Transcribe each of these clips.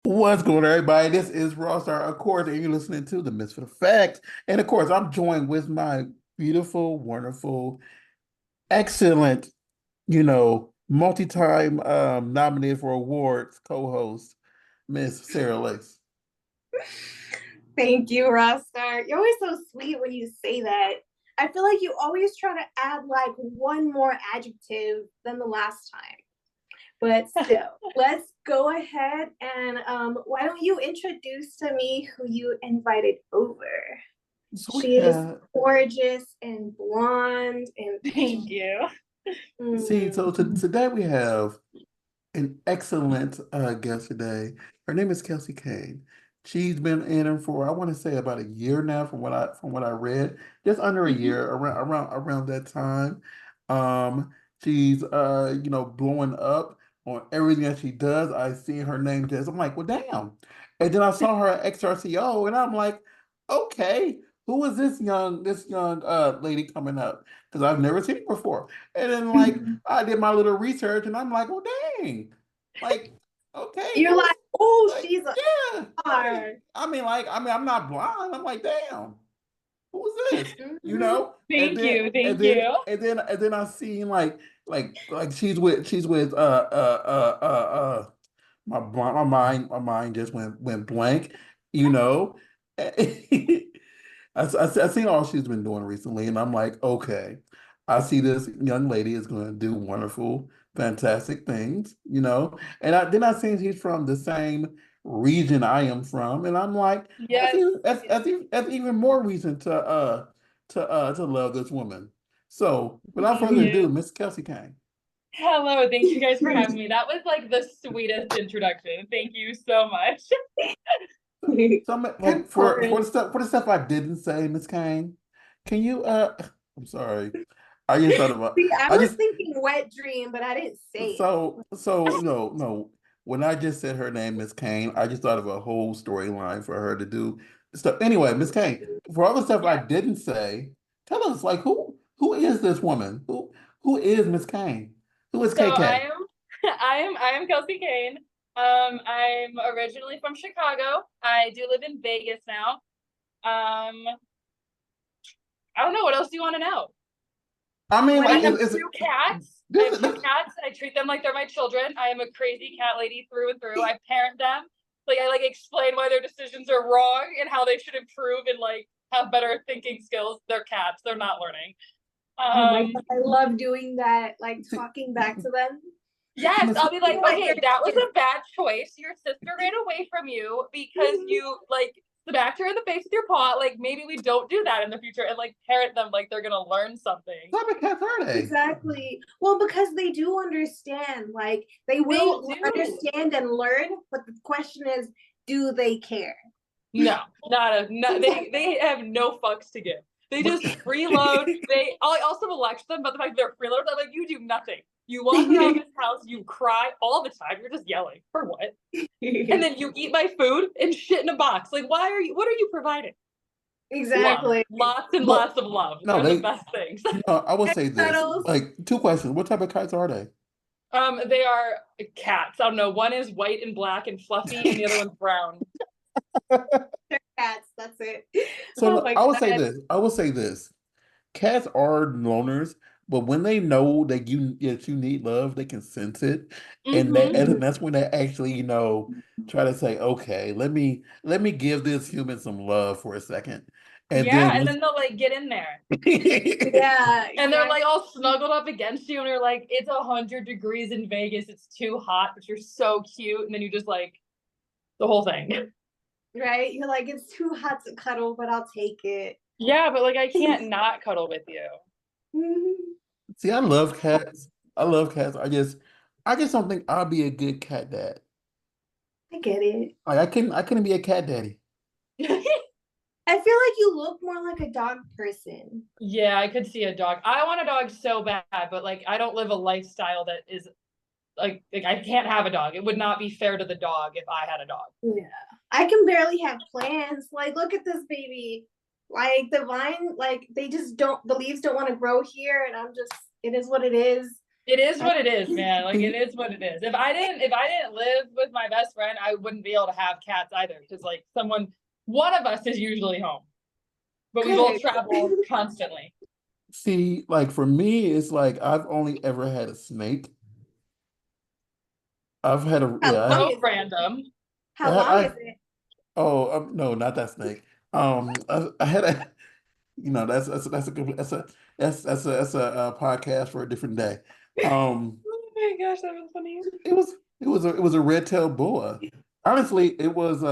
What's going on, everybody? This is Ross, of course, and you're listening to the Misfit Effect. And of course, I'm joined with my beautiful, wonderful, excellent, multi-time nominated for awards co-host, Miss Sarah Lace. Thank you, Rockstar. You're always so sweet when you say that. I feel like you always try to add like one more adjective than the last time. But still, let's go ahead and why don't you introduce to me who you invited over? So She is gorgeous and blonde and thank you. See, so today we have an excellent guest today. Her name is Kelsey Kane. She's been in for I want to say about a year now, from what I read, just under a year, around that time. She's blowing up on everything that she does. I see her name just I'm like, well, damn. And then I saw her at XRCO, and I'm like, okay, who is this young lady coming up? Because I've never seen her before. And then like I did my little research, and I'm like, well, dang, like, okay, you're like, oh, like, she's a yeah. star. I'm not blind. I'm like, damn, who's this? Thank you. And then I seen like she's with my mind just went blank, you know. I seen all she's been doing recently, and I'm like, okay, I see this young lady is going to do wonderful, fantastic things, And I seen she's from the same region I am from, and I'm like, yes, that's even more reason to love this woman. So, without further ado, Miss Kelsey Kane. Hello, thank you guys for having me. That was like the sweetest introduction. Thank you so much. So, like for the stuff I didn't say, Miss Kane, can you I'm sorry. I just thought about See, I I was just thinking wet dream, but I didn't say it. so no. When I just said her name, Miss Kane, I just thought of a whole storyline for her to do stuff. Anyway, Miss Kane, for all the stuff I didn't say, tell us like who is this woman? Who is Miss Kane? Who is So KK? I am Kelsey Kane. I'm originally from Chicago. I do live in Vegas now. I don't know, what else do you want to know? I mean, I like, have two cats. I have two this, cats. I treat them like they're my children. I am a crazy cat lady through and through. I parent them. Like I explain why their decisions are wrong and how they should improve and like have better thinking skills. They're cats. They're not learning. Oh my God, I love doing that, like talking back to them. Yes, I'll be like, okay, that was a bad choice. Your sister ran away from you because you like smacked her in the face with your paw. Like maybe we don't do that in the future, and like parent them like they're gonna learn something. what type of cats are they? Exactly. Well, because they do understand, like they will understand and learn, but the question is, do they care? No, they have no fucks to give. They just freeload. I also lecture them about the fact they're freeloaders. I'm like, you do nothing. You walk in this house, you cry all the time. You're just yelling for what? And then you eat my food and shit in a box. Like, what are you providing? Exactly. Love. Lots and lots of love. No, They're the best things. I will say this. Like, two questions. What type of cats are they? They are cats. I don't know. One is white and black and fluffy, and the other one's brown. They're cats. That's it. So I will say this. Cats are loners, but when they know that you need love, they can sense it, and that's when they actually try to say, okay, let me give this human some love for a second, and then they'll like get in there. Yeah, and they're like all snuggled up against you, and you're like, it's 100 degrees in Vegas, it's too hot, but you're so cute, and then you just like the whole thing. Right? You're like, it's too hot to cuddle, but I'll take it. Yeah, but like I can't not cuddle with you. See, I love cats. I love cats. I just don't think I'll be a good cat dad. I get it. Like I couldn't be a cat daddy. I feel like you look more like a dog person. Yeah, I could see a dog. I want a dog so bad, but like I don't live a lifestyle that is like I can't have a dog. It would not be fair to the dog if I had a dog. Yeah. I can barely have plants. Like, look at this baby. Like the vine, like the leaves don't want to grow here, and it is what it is. It is what it is, man. Like it is what it is. If I didn't live with my best friend, I wouldn't be able to have cats either. Because like one of us is usually home, but we both travel constantly. See, like for me, it's like I've only ever had a snake. I've had a How yeah. long So is it? random. How long is it? Oh no, not that snake. I had a that's a good that's a podcast for a different day. Um, Oh my gosh, that was funny. it was a red-tailed boa. Honestly, it was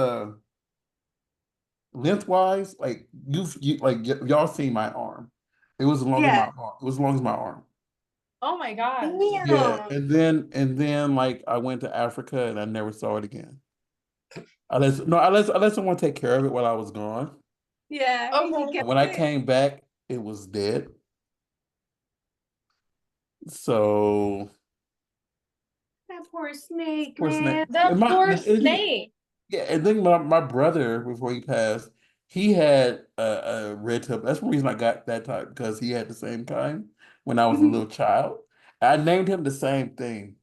lengthwise like y'all seen my arm. It was as long as my Yeah. arm. It was as long as my arm. Oh my gosh. Yeah, Damn. and then like I went to Africa and I never saw it again. I let someone take care of it while I was gone. Yeah. You Okay. get And when I it. came back, it was dead. So That poor snake, poor snake. man. That And my poor and snake. yeah, and then my brother before he passed, he had a red tip. That's the reason I got that type because he had the same kind when I was a little child. I named him the same thing.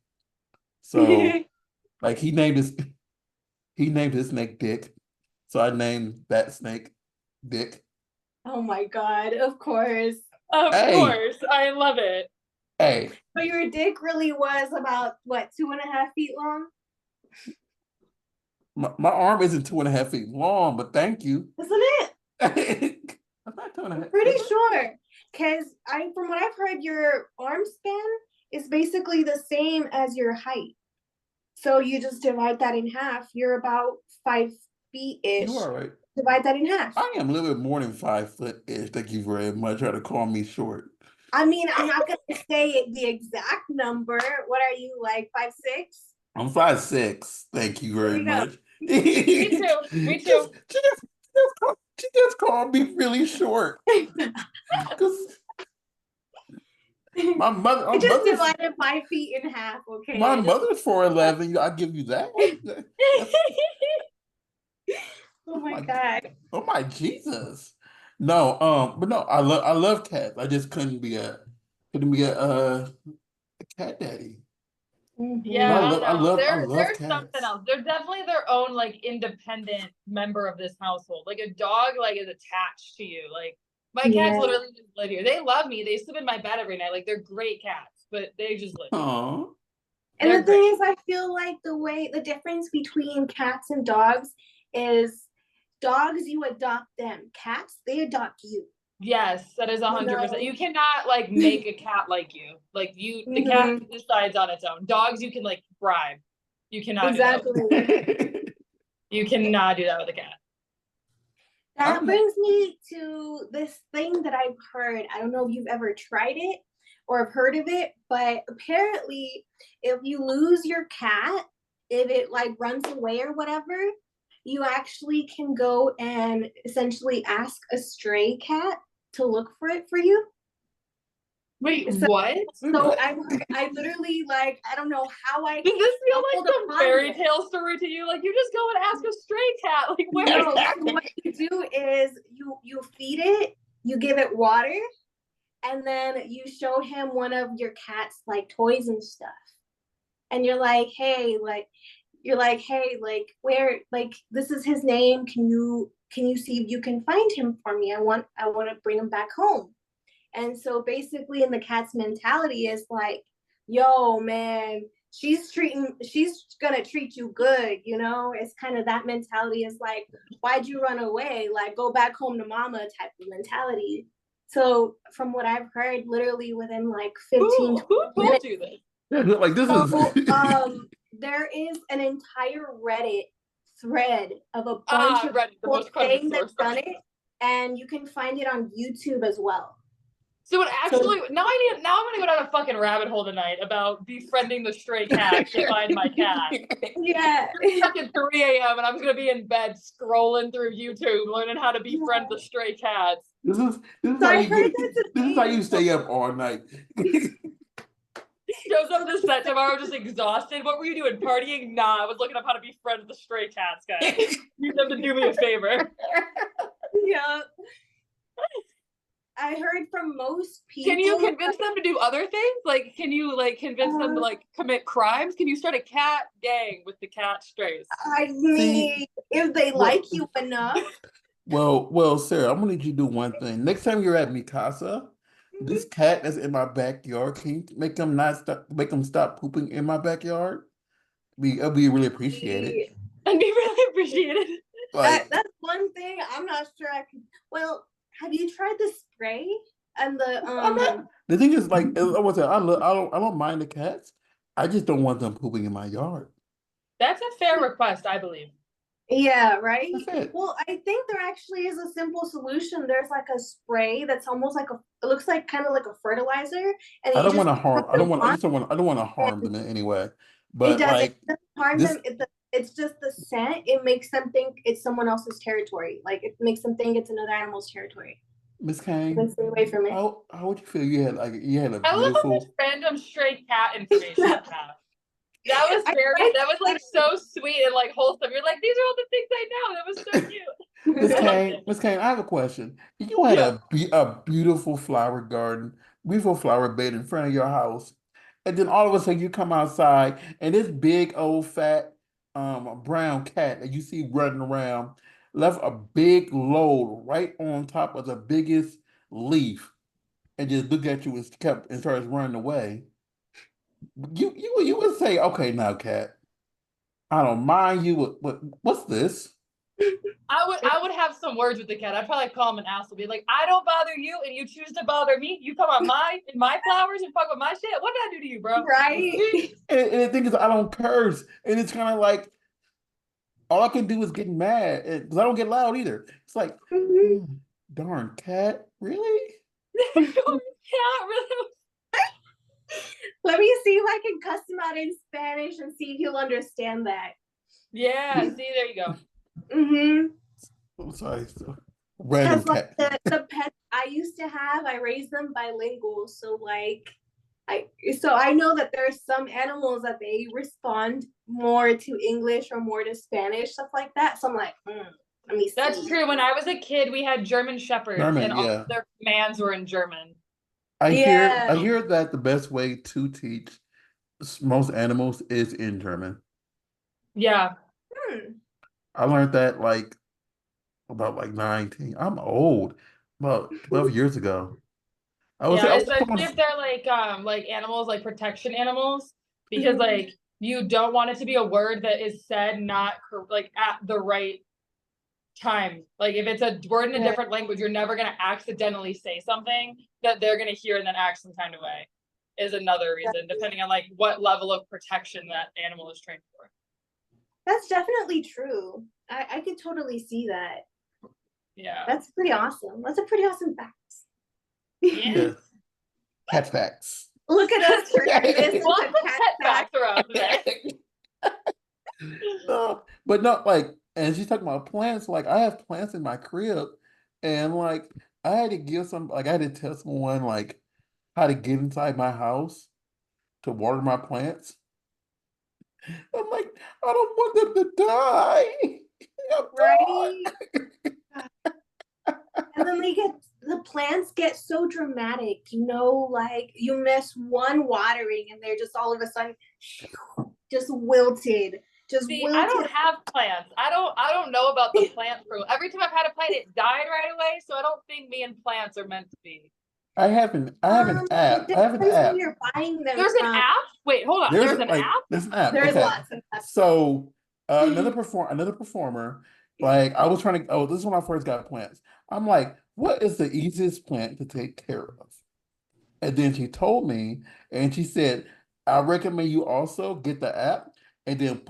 So like he named his snake Dick. So I named that snake Dick. Oh my God, of course. Of Hey, course. I love it. hey, But your dick really was about what, 2.5 feet long? my arm isn't 2.5 feet long, but thank you. Isn't it? I'm not 2.5. Pretty sure. Cause from what I've heard, your arm span is basically the same as your height. So you just divide that in half. You're about 5 feet-ish. You are right. Divide that in half. I am a little bit more than 5 foot-ish. Thank you very much. Try to call me short. I mean, I'm not gonna say the exact number. What are you, like 5'6"? I'm 5'6". Thank you There very you go. much. Me too. Me too. She just called me really short. Because my mother, I just divided 5 feet in half, my okay? mother's 4'11". I give you that. That's, Oh my my God. oh my Jesus. No, but no, I love cats. I just couldn't be a cat daddy. But Yeah, I I Mhm. don't love I know. love I love There's something cats. else. They're definitely their own like independent member of this household. Like a dog like is attached to you. Like my cats Yeah. literally just live here. They love me. They sleep in my bed every night. Like they're great cats, but they just live here. Oh, And They're the thing great. is, I feel like the difference between cats and dogs is dogs, you adopt them. Cats, they adopt you. Yes, that is You 100%. know? You cannot like make a cat like you. Like the cat Mhm. decides on its own. Dogs you can like bribe. You cannot do that. Exactly. You cannot do that with a cat. That I'm brings me to this thing that I've heard. I don't know if you've ever tried it or have heard of it, but apparently, if you lose your cat, if it like runs away or whatever, you actually can go and essentially ask a stray cat to look for it for you. Wait, So, what? so I literally like I don't know how I Does this feel like stumbled some upon fairy this. tale story to you? Like you just go and ask a stray cat. Like where? No, so what you do is you feed it, you give it water, and then you show him one of your cat's like toys and stuff. And you're like, hey, where like this is his name. Can you see if you can find him for me? I want to bring him back home. And so basically in the cat's mentality is like, yo, man, she's gonna treat you good, you know? It's kind of that mentality is like, why'd you run away? Like go back home to mama type of mentality. So from what I've heard, literally within like 15, Who 20 told minutes. you this? like this So is there is an entire Reddit thread of a bunch of Reddit, the people most credible saying source. they've done it, and you can find it on YouTube as well. So it So actually now I'm gonna go down a fucking rabbit hole tonight about befriending the stray cat to find my cat. yeah. It's fucking 3 a.m. and I'm just gonna be in bed scrolling through YouTube learning how to befriend the stray cats. this is So how I you heard get that's a this is how thing. you stay up all night. Shows up to the set tomorrow just exhausted. What were you doing? Partying? Nah, I was looking up how to befriend the stray cats, guys. Need them to do me a favor. Yeah. I heard from most people. Can you convince them to do other things? Like, can you like convince them to like commit crimes? Can you start a cat gang with the cat strays? I mean, if they like you enough. Well, Sarah, I'm gonna need you to do one thing. Next time you're at Mikasa, this cat that's in my backyard, can you make them stop pooping in my backyard? It'll be really appreciated. I'd be really appreciated. Like, That's one thing I'm not sure I could. Well, have you tried the spray and the the thing is, like, I was saying, I don't mind the cats. I just don't want them pooping in my yard. That's a fair request, I believe. Yeah, right. That's it. Well, I think there actually is a simple solution. There's like a spray that's almost like it looks like kind of like a fertilizer, and I you don't want just to harm. I don't want. I just don't want. I don't want to harm them in any way. it But doesn't, like it doesn't harm this, them. It's just the scent. It makes them think it's someone else's territory. Like it makes them think it's another animal's territory. Miss Then Kane, stay away from it. how would you feel? You had a I love how much beautiful. random stray cat information you have. That was very, that was like so sweet and like wholesome. You're like, these are all the things I know. That was so cute. Miss Kane, I have a question. You had a beautiful flower garden, beautiful flower bed in front of your house, and then all of a sudden you come outside and this big old fat brown cat that you see running around left a big load right on top of the biggest leaf and just looked at you and starts running away. You would say, okay, now, cat, I don't mind you, but what's this? I would have some words with the cat. I'd probably call him an asshole. Be like, I don't bother you, and you choose to bother me. You come on my flowers and fuck with my shit. What did I do to you, bro? Right. And the thing is, I don't curse, and it's kind of like all I can do is get mad because I don't get loud either. It's like, Mhm. darn cat, really? Cat really. Let me see if I can cuss him out in Spanish and see if he'll understand that. Yeah. See, there you go. Mm-hmm. I'm sorry, random Because cat. the pets I used to have, I raised them bilingual. So like I know that there's some animals that they respond more to English or more to Spanish, stuff like that. So I'm like, let me see. That's true. When I was a kid, we had German Shepherds, German, and all yeah. of their commands were in German. I Yeah. hear that the best way to teach most animals is in German. Yeah. I learned that like about like 19. I'm old, about 12 years ago. I was Yeah, I was especially talking if they're like animals, like protection animals, because like you don't want it to be a word that is said not like at the right time. Like if it's a word in a different language, you're never gonna accidentally say something that they're gonna hear and then act some kind of way. Is another reason, depending on like what level of protection that animal is trained for. That's definitely true. I could totally see that. Yeah. That's pretty awesome. That's a pretty awesome fact. yes. Cat facts. Look at us turning this into Lots of cat pet facts. facts around today. No, but not like, and she's talking about plants. Like I have plants in my crib, and like I had to I had to tell someone like how to get inside my house to water my plants. I'm like, I don't want them to die. Right? And then the plants get so dramatic, like you miss one watering and they're just all of a sudden just wilted. See, I don't have plants. I don't know about the plant crew. Every time I've had a plant, it died right away. So I don't think me and plants are meant to be. I have an app. I have an app. You're buying them There's an app? Wait, hold on. There's an app? There's an app. There's okay. lots of apps. So another performer, like I was trying to this is when I first got plants. I'm like, what is the easiest plant to take care of? And then she told me, and she said, I recommend you also get the app and then you can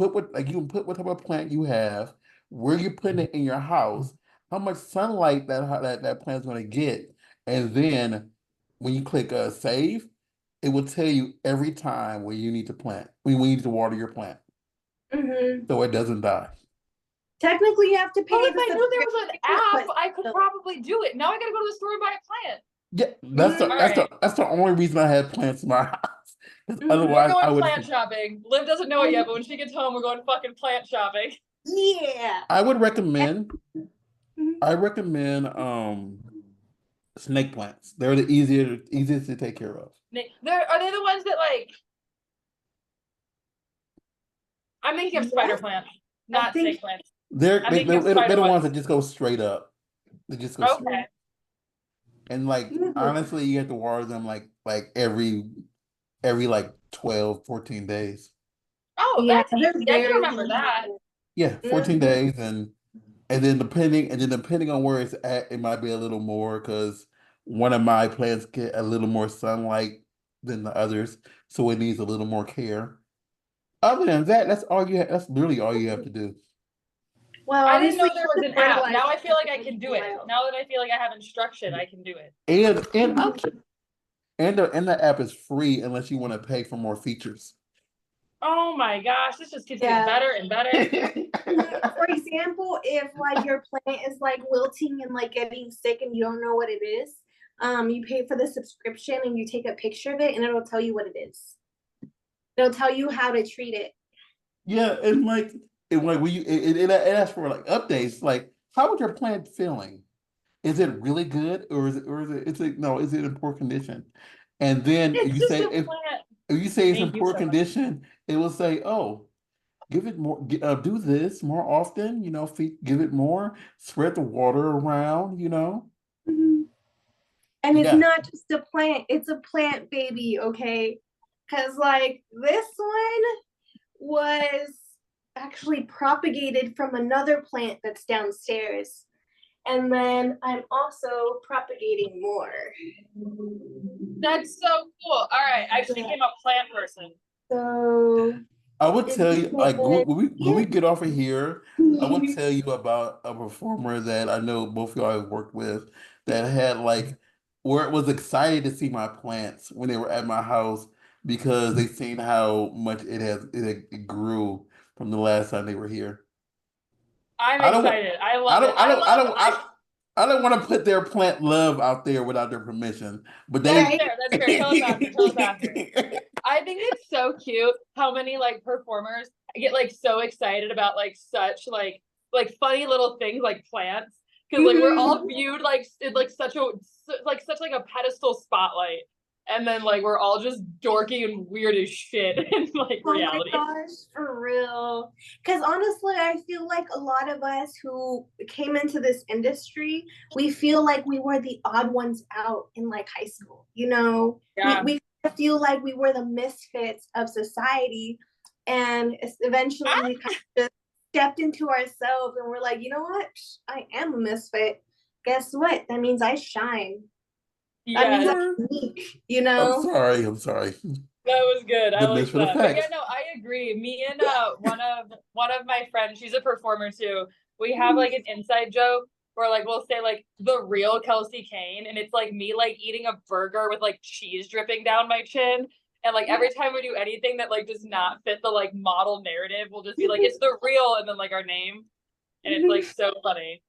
put what type of plant you have, where you're putting it in your house, how much sunlight that plant's gonna get, and then when you click save, it will tell you every time when you need to when you need to water your plant. So it doesn't die. Technically, you have to pay. Well, if I knew there was an app, I could probably do it. Now I gotta go to the store and buy a plant. Yeah, that's the only reason I have plants in my house. Otherwise, we're going plant shopping. Liv doesn't know it yet, but when she gets home, we're going fucking plant shopping. Yeah. I would recommend. I recommend Snake plants. They're the easiest to take care of. Are they the ones that like? I'm thinking of spider plants, not think- snake plants. They're I'm they, thinking they're, of they're spider the ones ones. that just go straight up. They just go straight. Okay. And like honestly, you have to water them like every like 12, 14 days. Oh, Yeah, that's easy. they're I can very remember that. Yeah, 14 Mhm. days and then depending on where it's at, it might be a little more because one of my plants get a little more sunlight than the others, so it needs a little more care. Other than that, that's literally all you have to do. Well, I didn't know obviously, there was an app. Now I feel like I can do it. Now that I feel like I have instruction, I can do it. And the app is free unless you want to pay for more features. Oh my gosh, this just keeps Yeah. getting better and better. For example, if like your plant is like wilting and like getting sick and you don't know what it is, you pay for the subscription and you take a picture of it and it'll tell you what it is. It'll tell you how to treat it. Yeah, and like when it asks for like updates, like how is your plant feeling? Is it really good is it in poor condition? And then It's you just say a if plant. if you say it's in Thank you poor so much. condition, it will say, "Oh, give it more. Do this more often. Give it more. Spread the water around. Mhm. And it's Yeah, not just a plant, it's a plant baby, okay? Because like this one was actually propagated from another plant that's downstairs. And then I'm also propagating more. That's so cool. All right, I actually became a plant person. So I would tell you like when we yeah. get off of here, I would tell you about a performer that I know both of y'all have worked with that had like where it was excited to see my plants when they were at my house because they seen how much it grew from the last time they were here. I'm I don't excited. I I love it. don't I don't I don't I don't want to put their plant love out there without their permission, but That's they fair. That's fair. Tell us after. Tell us after. I think it's so cute how many like performers get like so excited about like such like funny little things like plants because like we're all viewed like in like such a pedestal spotlight, and then like we're all just dorky and weird as shit in like reality. Oh my gosh, for real. Because honestly, I feel like a lot of us who came into this industry, we feel like we were the odd ones out in like high school. Yeah. We feel like we were the misfits of society. And eventually we kind of just stepped into ourselves and we're like, you know what? I am a misfit. Guess what? That means I shine. That means Yeah, I'm unique, I'm sorry. that was good. I The like misfit that. But yeah, effect. no, I agree. Me and one of my friends, she's a performer too. We have like an inside joke where like we'll say like the real Kelsey Kane, and it's like me like eating a burger with like cheese dripping down my chin. And like every time we do anything that like does not fit the like model narrative, we'll just be like, it's the real, and then like our name. And it's like so funny.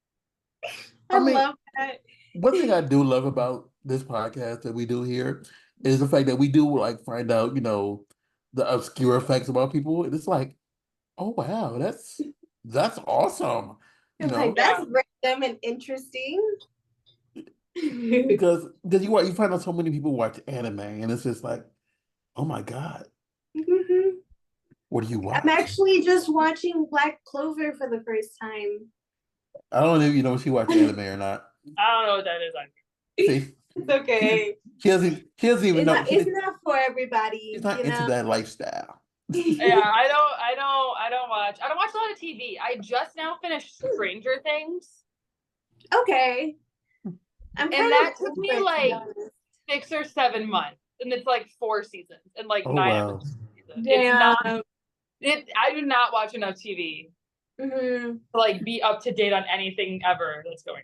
I mean, love that. one thing I do love about this podcast that we do here is the fact that we do like find out, the obscure facts about people. And it's like, oh wow, that's awesome. You Like know, that's random and interesting. because you find out so many people watch anime and it's just like, oh my God, what do you I'm watch? actually just watching Black Clover for the first time. I don't know if you know if she watches anime or not. I don't know what that is. See, It's okay. she doesn't even know. It's not for everybody, She's not into that lifestyle. Yeah, I don't watch a lot of TV. I just now finished Stranger Things. Okay. And that took me like 6 or 7 months. And it's like 4 seasons and like Oh 9 wow. episodes. Yeah. I do not watch enough TV to like be up to date on anything ever that's going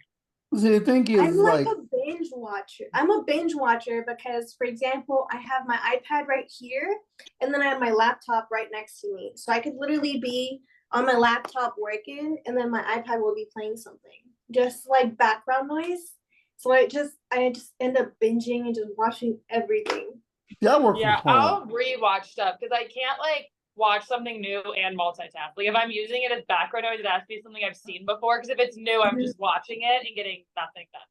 on. See, the thing is, I'm like a binge watcher. I'm a binge watcher because, for example, I have my iPad right here, and then I have my laptop right next to me. So I could literally be on my laptop working, and then my iPad will be playing something, just like background noise. So I just end up binging and just watching everything. yeah, I work from Yeah, home. I'll rewatch stuff because I can't like watch something new and multitask. Like if I'm using it as background noise, it has to be something I've seen before. Because if it's new, I'm just watching it and getting nothing done.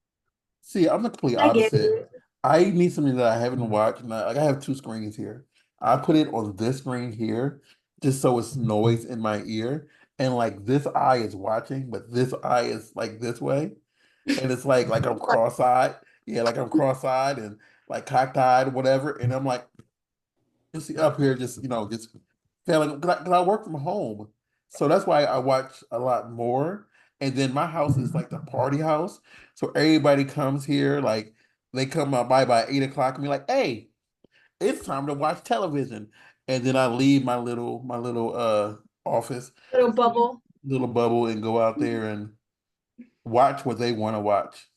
See, I'm the complete I get opposite. it. I need something that I haven't watched. And like I have two screens here. I put it on this screen here just so it's noise in my ear. And like this eye is watching, but this eye is like this way. And it's like I'm cross-eyed. Yeah, like I'm cross-eyed and like cocked-eyed, whatever. And I'm like, you see up here, just just failing because 'cause I work from home, so that's why I watch a lot more. And then my house is like the party house, so everybody comes here like they come out by 8 o'clock and be like, "Hey, it's time to watch television." And then I leave my little office, Little bubble. little bubble, and go out there and watch what they want to watch.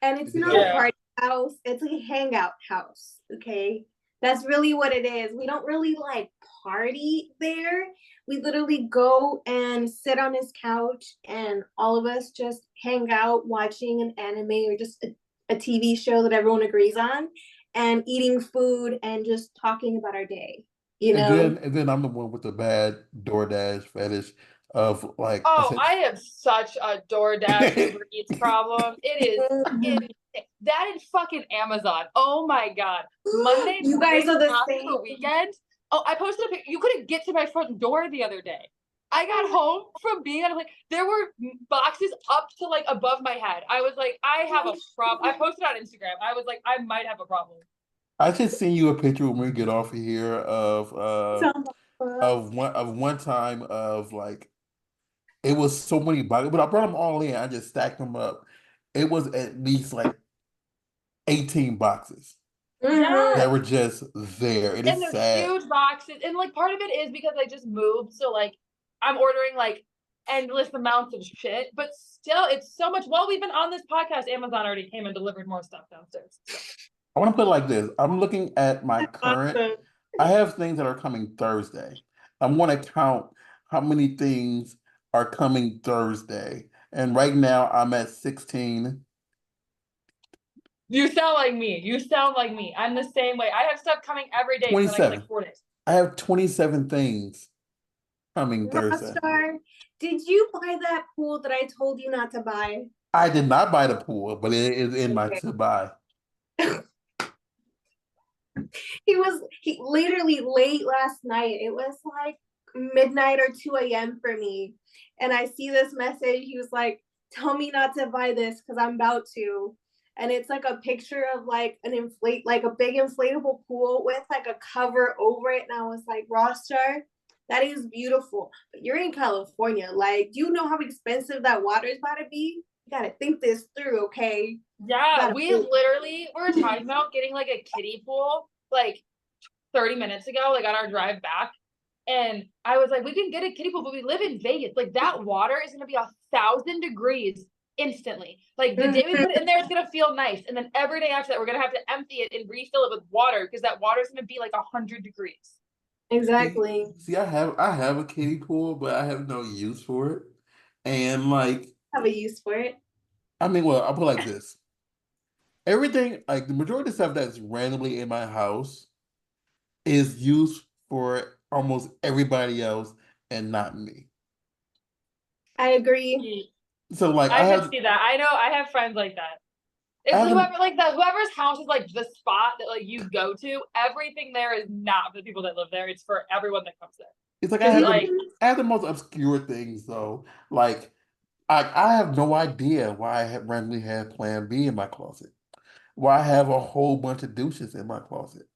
And it's not a Yeah. party house, it's a hangout house. Okay. That's really what it is. We don't really like party there. We literally go and sit on his couch and all of us just hang out watching an anime or just a TV show that everyone agrees on and eating food and just talking about our day, you And know? then I'm the one with the bad DoorDash fetish of like Oh, essentially. I have such a DoorDash Uber Eats problem. It is in that and fucking Amazon. Oh my god. Monday You guys morning are the after same. the weekend. Oh, I posted a picture. You couldn't get to my front door the other day. I got home from being at like there were boxes up to like above my head. I was like, I have a problem. I posted on Instagram. I was like, I might have a problem. I just send you a picture when we get off of here So much. of one time of like it was so many boxes, but I brought them all in. I just stacked them up. It was at least like 18 boxes Yeah. that were just there. It And is they're sad. huge boxes. And like part of it is because I just moved. So like I'm ordering like endless amounts of shit. But still it's so much. While we've been on this podcast, Amazon already came and delivered more stuff downstairs. So. I want to put it like this. I'm looking at my current. Awesome. I have things that are coming Thursday. I'm going to count how many things are coming Thursday. And right now I'm at 16. You sound like me. You sound like me. I'm the same way. I have stuff coming every day for the next 27. like 4 days. I have 27 things coming Thursday. Rockstar, did you buy that pool that I told you not to buy? I did not buy the pool, but it is in my Okay. to buy. He literally late last night. It was like midnight or 2 a.m. for me. And I see this message. He was like, tell me not to buy this because I'm about to. And it's like a picture of like like a big inflatable pool with like a cover over it. And I was like, Rockstar, that is beautiful. But you're in California. Like, do you know how expensive that water is about to be? You gotta think this through, okay? Yeah, we literally were talking about getting like a kiddie pool like 30 minutes ago, like on our drive back. And I was like, we can get a kiddie pool, but we live in Vegas. Like that water is gonna be 1,000 degrees instantly. Like the day we put it in there, it's gonna feel nice. And then every day after that, we're gonna have to empty it and refill it with water because that water is gonna be like 100 degrees. Exactly. See, I have a kiddie pool, but I have no use for it. And like, Have a use for it. I mean, well, I'll put it like this. Everything, like the majority of stuff that's randomly in my house is used for almost everybody else and not me. I agree. So like I can see that. I know I have friends like that. It's whoever like that whoever's house is like the spot that like you go to, everything there is not for the people that live there. It's for everyone that comes there. it's like I have the most obscure things though. Like I have no idea why I have randomly had Plan B in my closet. Why I have a whole bunch of douches in my closet.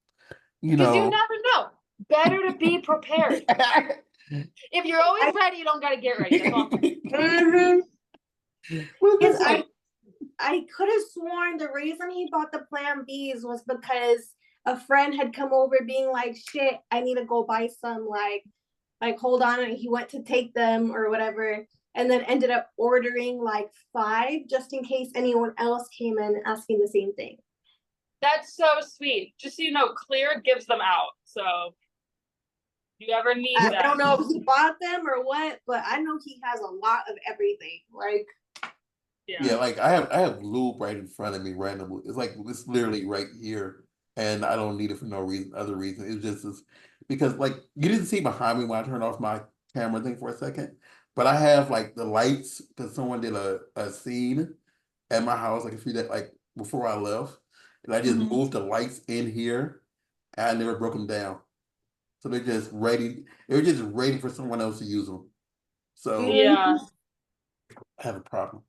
You because you know. never know. Better to be prepared. If you're always ready, you don't gotta get ready. That's all. Mhm. Well, Because this, I could have sworn the reason he bought the Plan Bs was because a friend had come over being like, shit, I need to go buy some, like hold on, and he went to take them or whatever, and then ended up ordering like 5 just in case anyone else came in asking the same thing. That's so sweet. Just so you know, Clear gives them out. So if you ever need I that. don't know if he bought them or what, but I know he has a lot of everything. Like, yeah, like I have lube right in front of me randomly. It's like it's literally right here, and I don't need it for no reason, other reason. It's just this, because like you didn't see behind me when I turned off my camera thing for a second, but I have like the lights because someone did a scene at my house like a few days, like before I left, and I just moved the lights in here, and I never broke them down. So they're just ready. They're just ready for someone else to use them. So Yeah. I have a problem.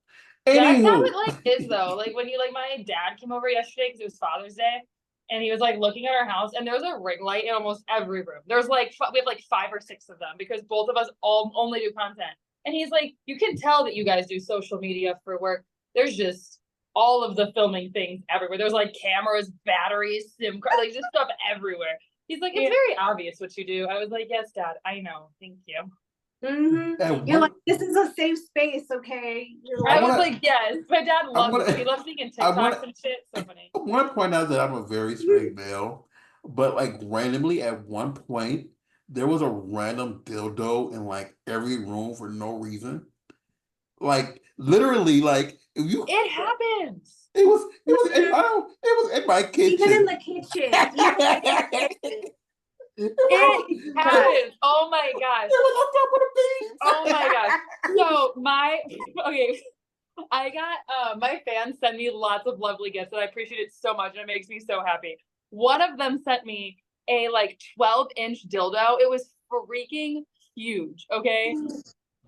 That's how it Anywho, like is though. Like when you like my dad came over yesterday because it was Father's Day, and he was like looking at our house, and there's a ring light in almost every room. There's like we have like 5 or 6 of them because both of us all only do content. And he's like, you can tell that you guys do social media for work. There's just all of the filming things everywhere. There's like cameras, batteries, SIM cards, like just stuff everywhere. He's like, it's very obvious what you do. I was like, yes, Dad, I know. Thank you. You're like, this is a safe space, okay? I was like, yes. My dad loves it. He loves being in TikToks and shit. So funny. I want to point out that I'm a very straight male, but like randomly at one point, there was a random dildo in like every room for no reason. Like literally, like if you, It happens. it was in, I don't, it was in my kitchen. Even in the kitchen. It happens. Oh my gosh. It was on top of the beans. Oh my gosh. So okay. I got my fans send me lots of lovely gifts and I appreciate it so much and it makes me so happy. One of them sent me a like 12-inch dildo. It was freaking huge, okay?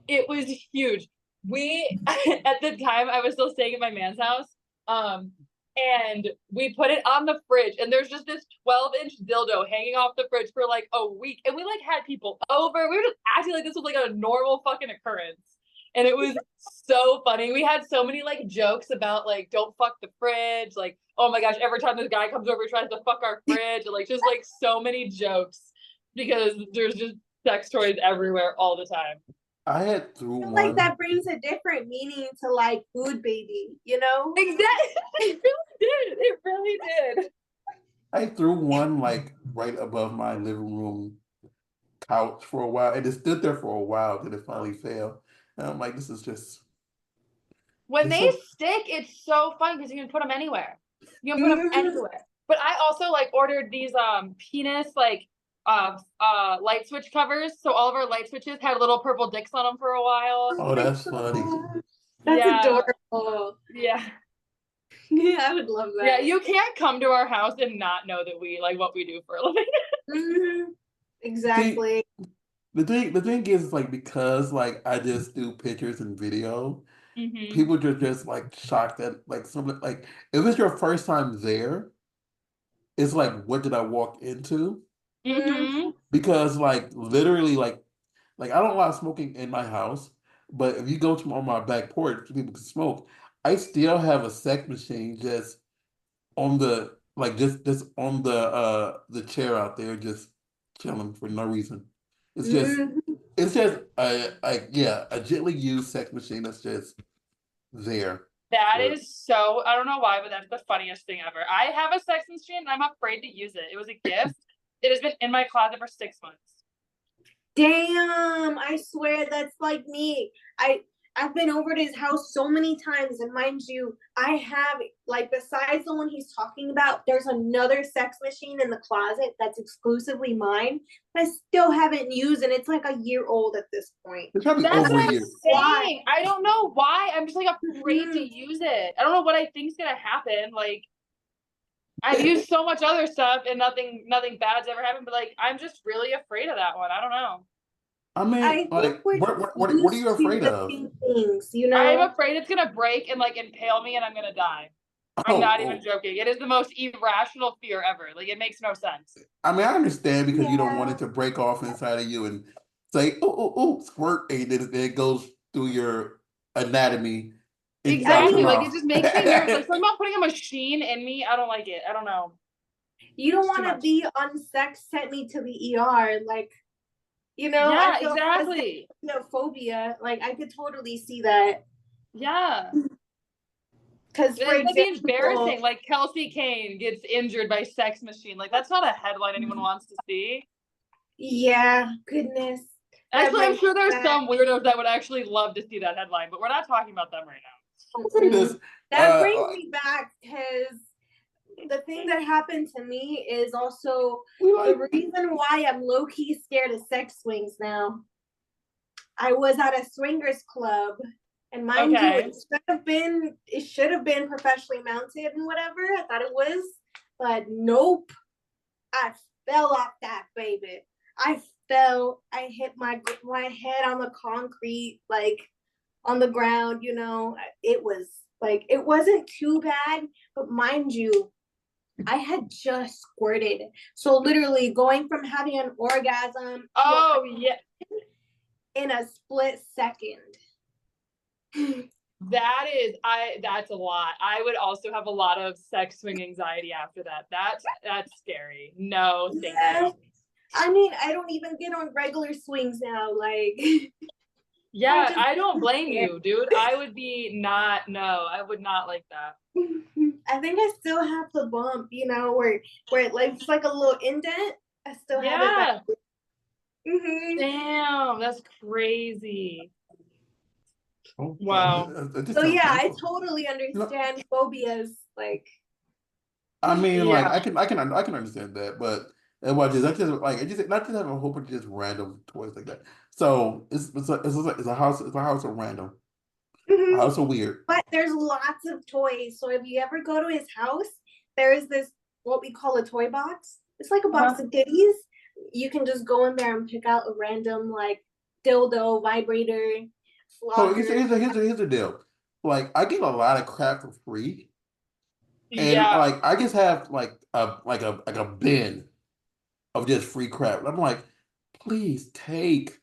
It was huge. We at the time I was still staying at my man's house. And we put it on the fridge and there's just this 12-inch dildo hanging off the fridge for like a week. And we like had people over. We were just acting like this was like a normal fucking occurrence. And it was so funny. We had so many like jokes about like, don't fuck the fridge. Like, oh my gosh, every time this guy comes over, he tries to fuck our fridge. And, like just like so many jokes because there's just sex toys everywhere all the time. I had threw one. Like that brings a different meaning to like food baby, you know? Exactly. It really did. It really did. I threw one like right above my living room couch for a while, and it stood there for a while, then it finally fell. And I'm like, this is just. When they stick, it's so fun because you can put them anywhere. You can put them anywhere. But I also like ordered these penis like light switch covers. So all of our light switches had little purple dicks on them for a while. Oh, that's funny. That's adorable. Yeah. Yeah, I would love that. Yeah, you can't come to our house and not know that we like what we do for a living. Exactly. See, the thing is like because like I just do pictures and video, people just like shocked that like something like if it's your first time there, it's like what did I walk into? Because like literally like I don't allow smoking in my house, but if you go to on my back porch, people can smoke. I still have a sex machine just on the like just on the chair out there just chilling for no reason. It's just a gently used sex machine that's just there. That is so I don't know why, but that's the funniest thing ever. I have a sex machine and I'm afraid to use it. It was a gift. It has been in my closet for 6 months. Damn, I swear that's like me. I've been over to his house so many times, and mind you, I have like besides the one he's talking about, there's another sex machine in the closet that's exclusively mine. But I still haven't used, and it's like a year old at this point. It's probably That's over what a I'm year. saying. I don't know why. I'm just like afraid to use it. I don't know what I think's gonna happen. Like I've used so much other stuff and nothing bad's ever happened, but like I'm just really afraid of that one. I don't know. I mean, like, what are you afraid of? Things, you know? I'm afraid it's gonna break and like impale me and I'm gonna die. I'm not even joking. It is the most irrational fear ever. Like it makes no sense. I mean, I understand because you don't want it to break off inside of you and say, oh, squirt, and then it goes through your anatomy. Exactly. Like it just makes me nervous. Like something about putting a machine in me. I don't like it. I don't know. You don't want to be on sex, sent me to the ER, like. You know, yeah, exactly. Phobia, like I could totally see that. Yeah, because it'd be embarrassing. Like Kelsey Kane gets injured by sex machine. Like that's not a headline anyone wants to see. Yeah, goodness. Actually, I'm sure there's some weirdos that would actually love to see that headline, but we're not talking about them right now. That brings me back because the thing that happened to me is also the reason why I'm low-key scared of sex swings now. I was at a swingers club, and mind you, instead of should have been professionally mounted and whatever. I thought it was, but nope. I fell off that baby. I hit my head on the concrete, like on the ground, you know. It was like, it wasn't too bad, but mind you, I had just squirted. So literally going from having an orgasm in a split second. That's a lot. I would also have a lot of sex swing anxiety after that. That's scary. No, thank you. I mean, I don't even get on regular swings now. Like, yeah, I don't blame you, dude. I would I would not like that. I think I still have the bump, you know, where it like just like a little indent. I still have it. Damn, that's crazy. Wow. So yeah, I totally understand phobias. Like, I mean, like I can understand that, but and what just not just have a whole bunch of just random toys like that. So it's a house of random, a house of weird. But there's lots of toys. So if you ever go to his house, there is this what we call a toy box. It's like a box of goodies. You can just go in there and pick out a random like dildo, vibrator. So here's the deal. Like I get a lot of crap for free. And like I just have like a bin of just free crap. I'm like, please take.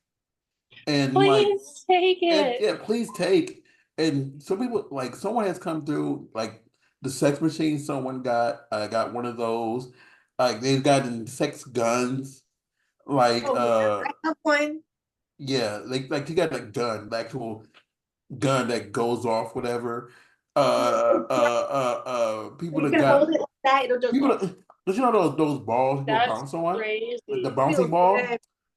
And please take it. Yeah, please take. And some people like someone has come through like the sex machine. Someone got one of those. Like they've gotten sex guns. Like I have one. Yeah, like you got a gun, the actual gun that goes off, whatever. People You that can got hold it like that, it'll just people. Don't you know those balls people bounce on? Crazy. Like the bouncy ball.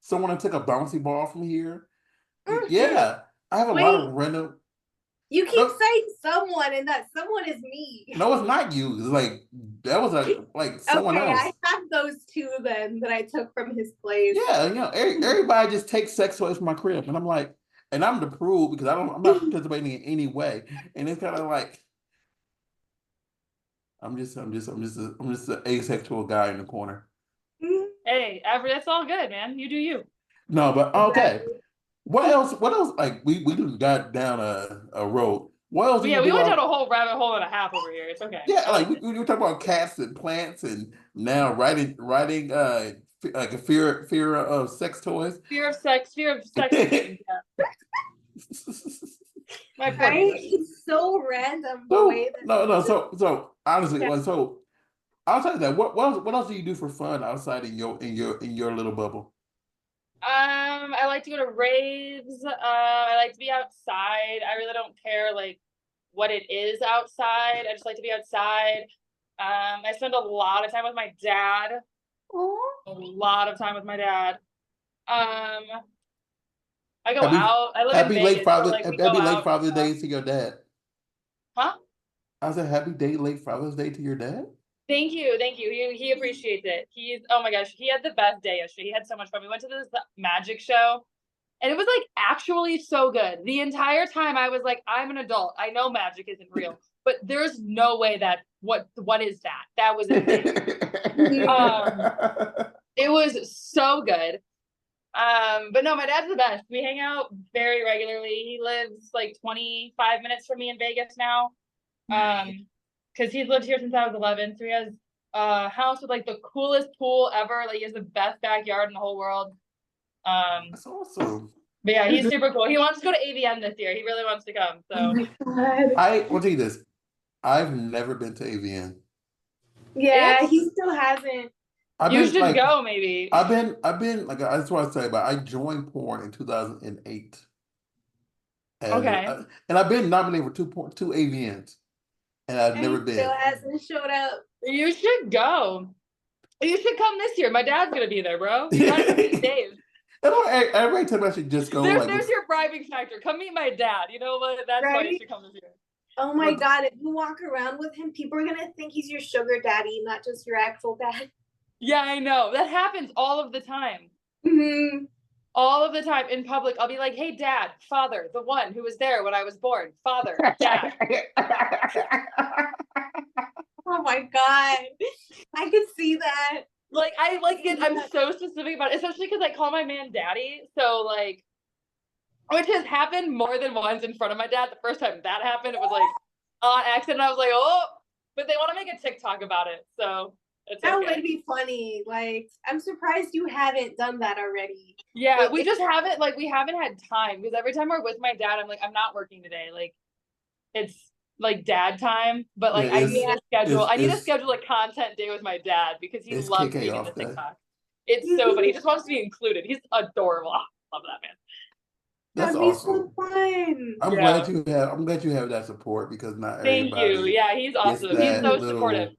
Someone took a bouncy ball from here. Yeah, I have a lot of random. You keep saying someone, and that someone is me. No, it's not you. It's like that was like someone else. I have those two then that I took from his place. Yeah, you know, everybody just takes sex toys from my crib, and I'm like, and I'm the prude because I'm not participating in any way, and it's kind of like. I'm just an asexual guy in the corner. Hey, that's all good, man. You do you. No, but okay. What else? Like we just got down a road. What else? We went down a whole rabbit hole and a half over here. It's okay. Yeah, like we were talking about cats and plants, and now writing like a fear of sex toys. Fear of sex. Yeah. It's so random the way that So honestly, so outside of that, what else do you do for fun outside in your little bubble? I like to go to raves. I like to be outside. I really don't care like what it is outside. I just like to be outside. I spend a lot of time with my dad. A lot of time with my dad. I go out. I live in Vegas. Happy late Father's Day to your dad. Huh? I said happy late Father's Day to your dad. Thank you. He appreciates it. Oh my gosh, he had the best day yesterday. He had so much fun. We went to this magic show, and it was like actually so good. The entire time I was like, I'm an adult. I know magic isn't real, but there's no way that what is that? That was insane. It was so good. But no, my dad's the best. We hang out very regularly. He lives like 25 minutes from me in Vegas now. Because he's lived here since I was 11. So he has a house with like the coolest pool ever. Like he has the best backyard in the whole world. That's awesome. But yeah, he's super cool. He wants to go to AVN this year. He really wants to come. So I will tell you this. I've never been to AVN. Yeah, he still hasn't. You should go, maybe. I've been like that's what I say, but I joined porn in 2008. And I've been nominated for two AVNs. And I've never been. Still hasn't showed up. You should go. You should come this year. My dad's gonna be there, bro. You gotta come meet Dave. Every time I should just go. There's your bribing factor. Come meet my dad. You know what? That's why you should come this year. Oh my God! If you walk around with him, people are gonna think he's your sugar daddy, not just your actual dad. Yeah, I know. That happens all of the time. All of the time in public, I'll be like, hey, dad, father, the one who was there when I was born, father, dad. Oh my God. I could see that. Like, I like it. I'm so specific about it, especially because I call my man daddy. So, like, which has happened more than once in front of my dad. The first time that happened, it was like on accident. I was like, oh, but they want to make a TikTok about it. So it's That okay. would be funny. Like, I'm surprised you haven't done that already. Yeah, we just haven't, like, we haven't had time because every time we're with my dad, I'm like, I'm not working today. Like, it's like dad time, but like Yeah, I need to it's schedule a content day with my dad because he it's loves KK being in the off day. TikTok. It's so funny. He just wants to be included. He's adorable. I love that man. That's That'd be awesome. so fun. I'm Yeah. glad you have that support because not Thank you. everybody Yeah, he's gets awesome. He's that so supportive.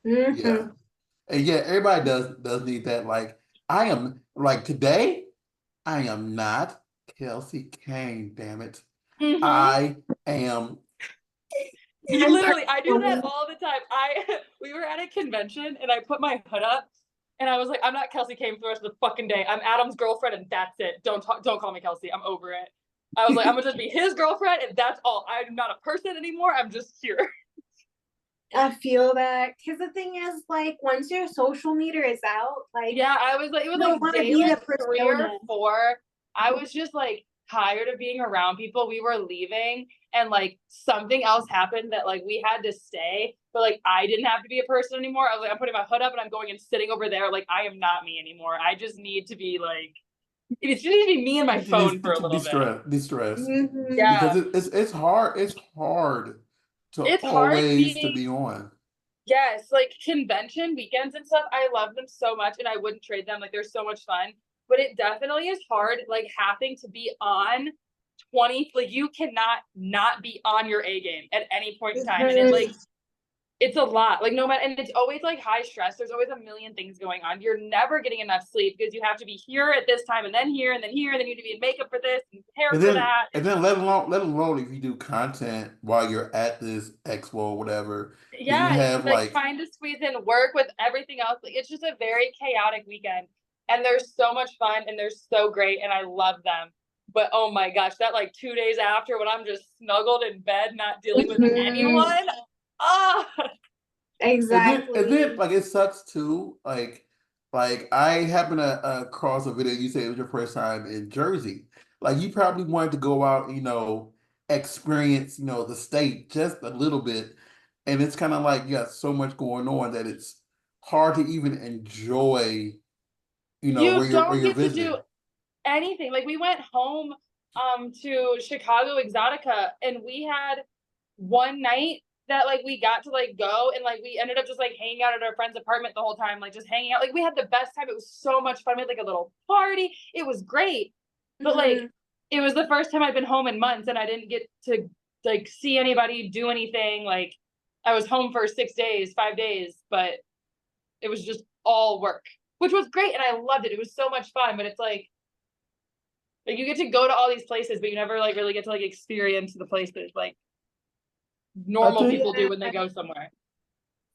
little yeah. Mm-hmm. And yeah, everybody does need that. Like I am like today, I am not Kelsey Kane, damn it. Mm-hmm. I am Literally, I do that all the time. We were at a convention and I put my hood up and I was like, I'm not Kelsey Kane for the rest of the fucking day. I'm Adam's girlfriend and that's it. Don't call me Kelsey. I'm over it. I was like, I'm gonna just be his girlfriend and that's all. I'm not a person anymore. I'm just here. I feel that because the thing is, like, once your social meter is out, like, Yeah, I was like, it was you don't like want to day be the like 3 or persona. 4. I was just like tired of being around people. We were leaving and like something else happened that like we had to stay, but like I didn't have to be a person anymore. I was like, I'm putting my hood up and I'm going and sitting over there. Like I am not me anymore. I just need to be like, it just needs to be me and my phone for a little bit. de-stress Mm-hmm. because Yeah. it's hard to It's hard always to being, be on. yes, like convention weekends and stuff. I love them so much and I wouldn't trade them. Like they're so much fun. But it definitely is hard, like having to be on 20, like you cannot not be on your A game at any point in time. And it like it's a lot. Like no matter, and it's always like high stress. There's always a million things going on. You're never getting enough sleep because you have to be here at this time and then here and then here, and then you need to be in makeup for this and hair for that. And then let alone if you do content while you're at this expo or whatever, then you Yeah, and have you're like like trying to squeeze in work with everything else. Like it's just a very chaotic weekend. And they're so much fun and they're so great and I love them. But oh my gosh, that like 2 days after when I'm just snuggled in bed, not dealing with anyone. Ah, Exactly. and then like it sucks too. Like I happened to cross a video. You said it was your first time in Jersey. Like you probably wanted to go out, experience, the state just a little bit. And it's kind of like you got so much going on that it's hard to even enjoy, you where don't you're get to do visiting. anything. Like we went home to Chicago Exotica and we had one night that like we got to like go and like we ended up just like hanging out at our friend's apartment the whole time, like just hanging out. Like we had the best time. It was so much fun. We had like a little party. It was great. But like it was the first time I've been home in months and I didn't get to like see anybody, do anything. Like I was home for 6 days, 5 days, but it was just all work, which was great and I loved it. It was so much fun, but it's like you get to go to all these places, but you never like really get to like experience the places like I normal think people do when they go somewhere.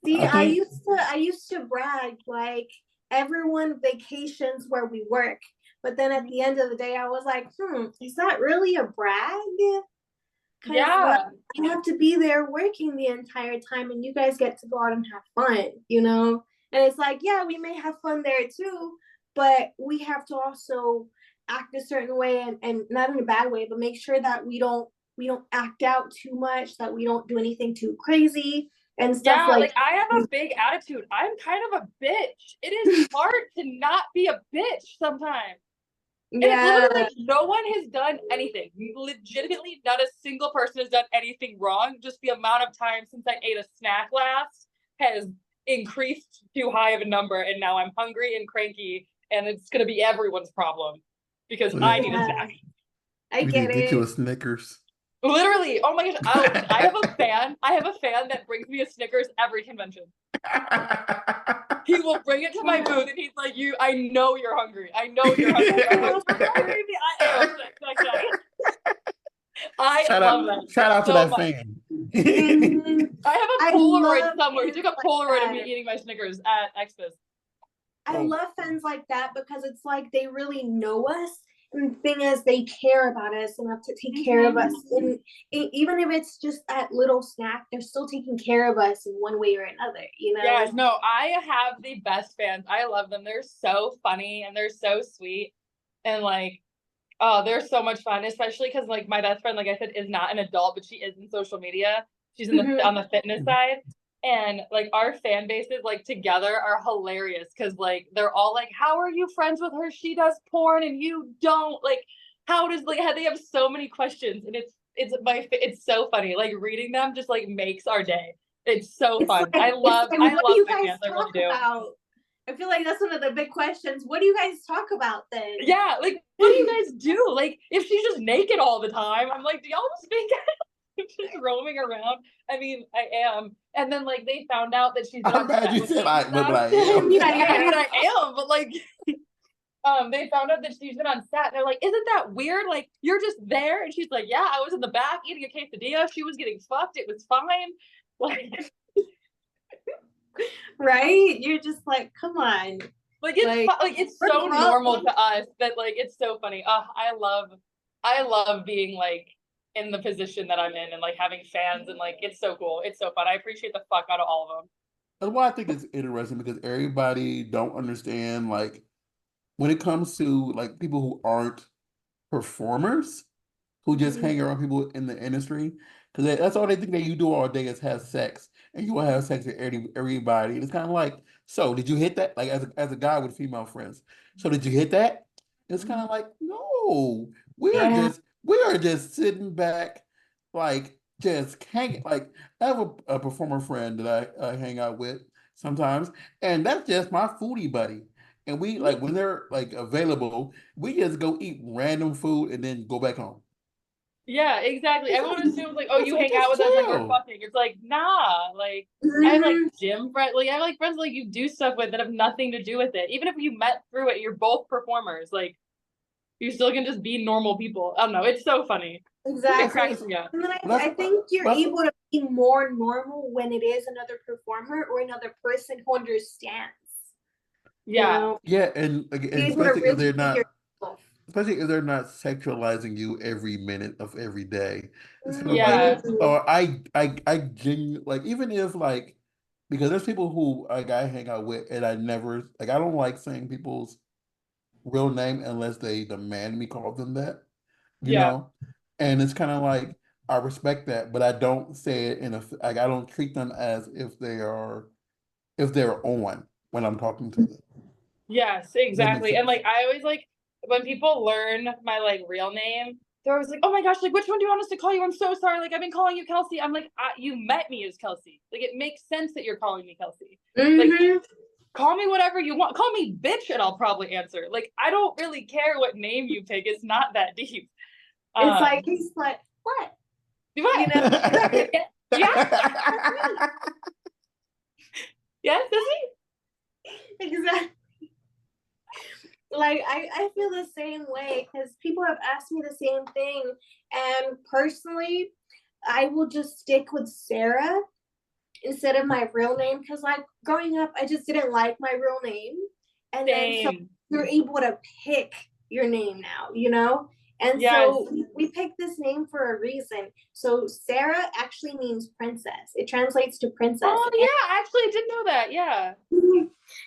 See, I think I used to brag like everyone vacations where we work, but then at the end of the day, I was like, is that really a brag? Because Yeah. I have to be there working the entire time, and you guys get to go out and have fun, you know? And it's like, yeah, we may have fun there too, but we have to also act a certain way and not in a bad way, but make sure that we don't act out too much, that we don't do anything too crazy and stuff Yeah, like like I have a big attitude. I'm kind of a bitch. It is hard to not be a bitch sometimes. And it's literally yeah. like no one has done anything. Legitimately, not a single person has done anything wrong. Just the amount of time since I ate a snack last has increased too high of a number. And now I'm hungry and cranky. And it's going to be everyone's problem because so I yeah, need a snack. I we need get to get you a it. Snickers. Literally, oh my gosh, I have a fan. I have a fan that brings me a Snickers every convention. He will bring it to my booth and he's like, I know you're hungry. I know you're hungry. I'm like, I am. I love that Shout out to so that much. fan. Mhm. I have a I Polaroid love somewhere. He took a like Polaroid of me that. eating my Snickers at Expos. I love fans like that because it's like they really know us. And the thing is, they care about us enough to take care of us. And even if it's just that little snack, they're still taking care of us in one way or another, you know? Yes, no, I have the best fans. I love them. They're so funny and they're so sweet. And like, oh, they're so much fun, especially because like my best friend, like I said, is not an adult, but she is in social media. She's in the on the fitness side. And like our fan bases like together are hilarious because like they're all like, how are you friends with her? She does porn and you don't. Like, how does like how they have so many questions and it's so funny. Like reading them just like makes our day. It's so fun. Like, I love what do you my guys fans. I really talk do. about? I feel like that's one of the big questions. What do you guys talk about then? Yeah, like what do you guys do? Like if she's just naked all the time, I'm like, do y'all just think just roaming around? I mean, I am. And then like they found out that she's I'm on glad set you with said me I, and but stuff. I am. Yeah, I mean, I am, but like they found out that she's been on set. They're like, isn't that weird? Like, you're just there. And she's like, yeah, I was in the back eating a quesadilla. She was getting fucked. It was fine. Like, right? You're just like, come on. like it's so normal to us that like it's so funny. I love being like in the position that I'm in and like having fans and like it's so cool. It's so fun. I appreciate the fuck out of all of them. That's why I think it's interesting because everybody don't understand like when it comes to like people who aren't performers who just hang around people in the industry because that's all they think that you do all day is have sex and you will have sex with everybody. And it's kind of like, so did you hit that? Like as a guy with female friends, so did you hit that? It's kind of like, no, we are just sitting back, like just hanging. Like I have a performer friend that I hang out with sometimes, and that's just my foodie buddy. And we like when they're like available, we just go eat random food and then go back home. Yeah, exactly. It's Everyone like, assumes like, oh, you hang out just with us like we're chill. fucking. It's like, nah. Like I have like gym friends. Like I have like friends like you do stuff with that have nothing to do with it. Even if you met through it, you're both performers. Like you still can just be normal people. I don't know. It's so funny. It Exactly. cracks me up. And then I think you're able to be more normal when it is another performer or another person who understands. Yeah. You know? Yeah, and especially if they're not, especially if they're not sexualizing you every minute of every day. It's kind of like, or I genuinely like even if like because there's people who like I hang out with and I never like I don't like saying people's real name unless they demand me call them that, you Yeah. know? And it's kind of like I respect that, but I don't say it in a like I don't treat them as if they're on when I'm talking to them. Yes, That makes exactly. And sense. like I always like when people learn my like real name, they're always like, "Oh my gosh, like which one do you want us to call you? I'm so sorry. Like I've been calling you Kelsey." I'm like, "You met me as Kelsey. Like it makes sense that you're calling me Kelsey. Like call me whatever you want. Call me bitch and I'll probably answer. Like I don't really care what name you pick. It's not that deep." It's like he's like, what? What? You know? Yeah. Yes, is he? Exactly. Like I feel the same way because people have asked me the same thing, and personally, I will just stick with Sarah instead of my real name because like growing up, I just didn't like my real name, and then so you're able to pick your name now, you know. And so we picked this name for a reason. So Sarah actually means princess. It translates to princess. Oh yeah, actually I didn't know that. Yeah.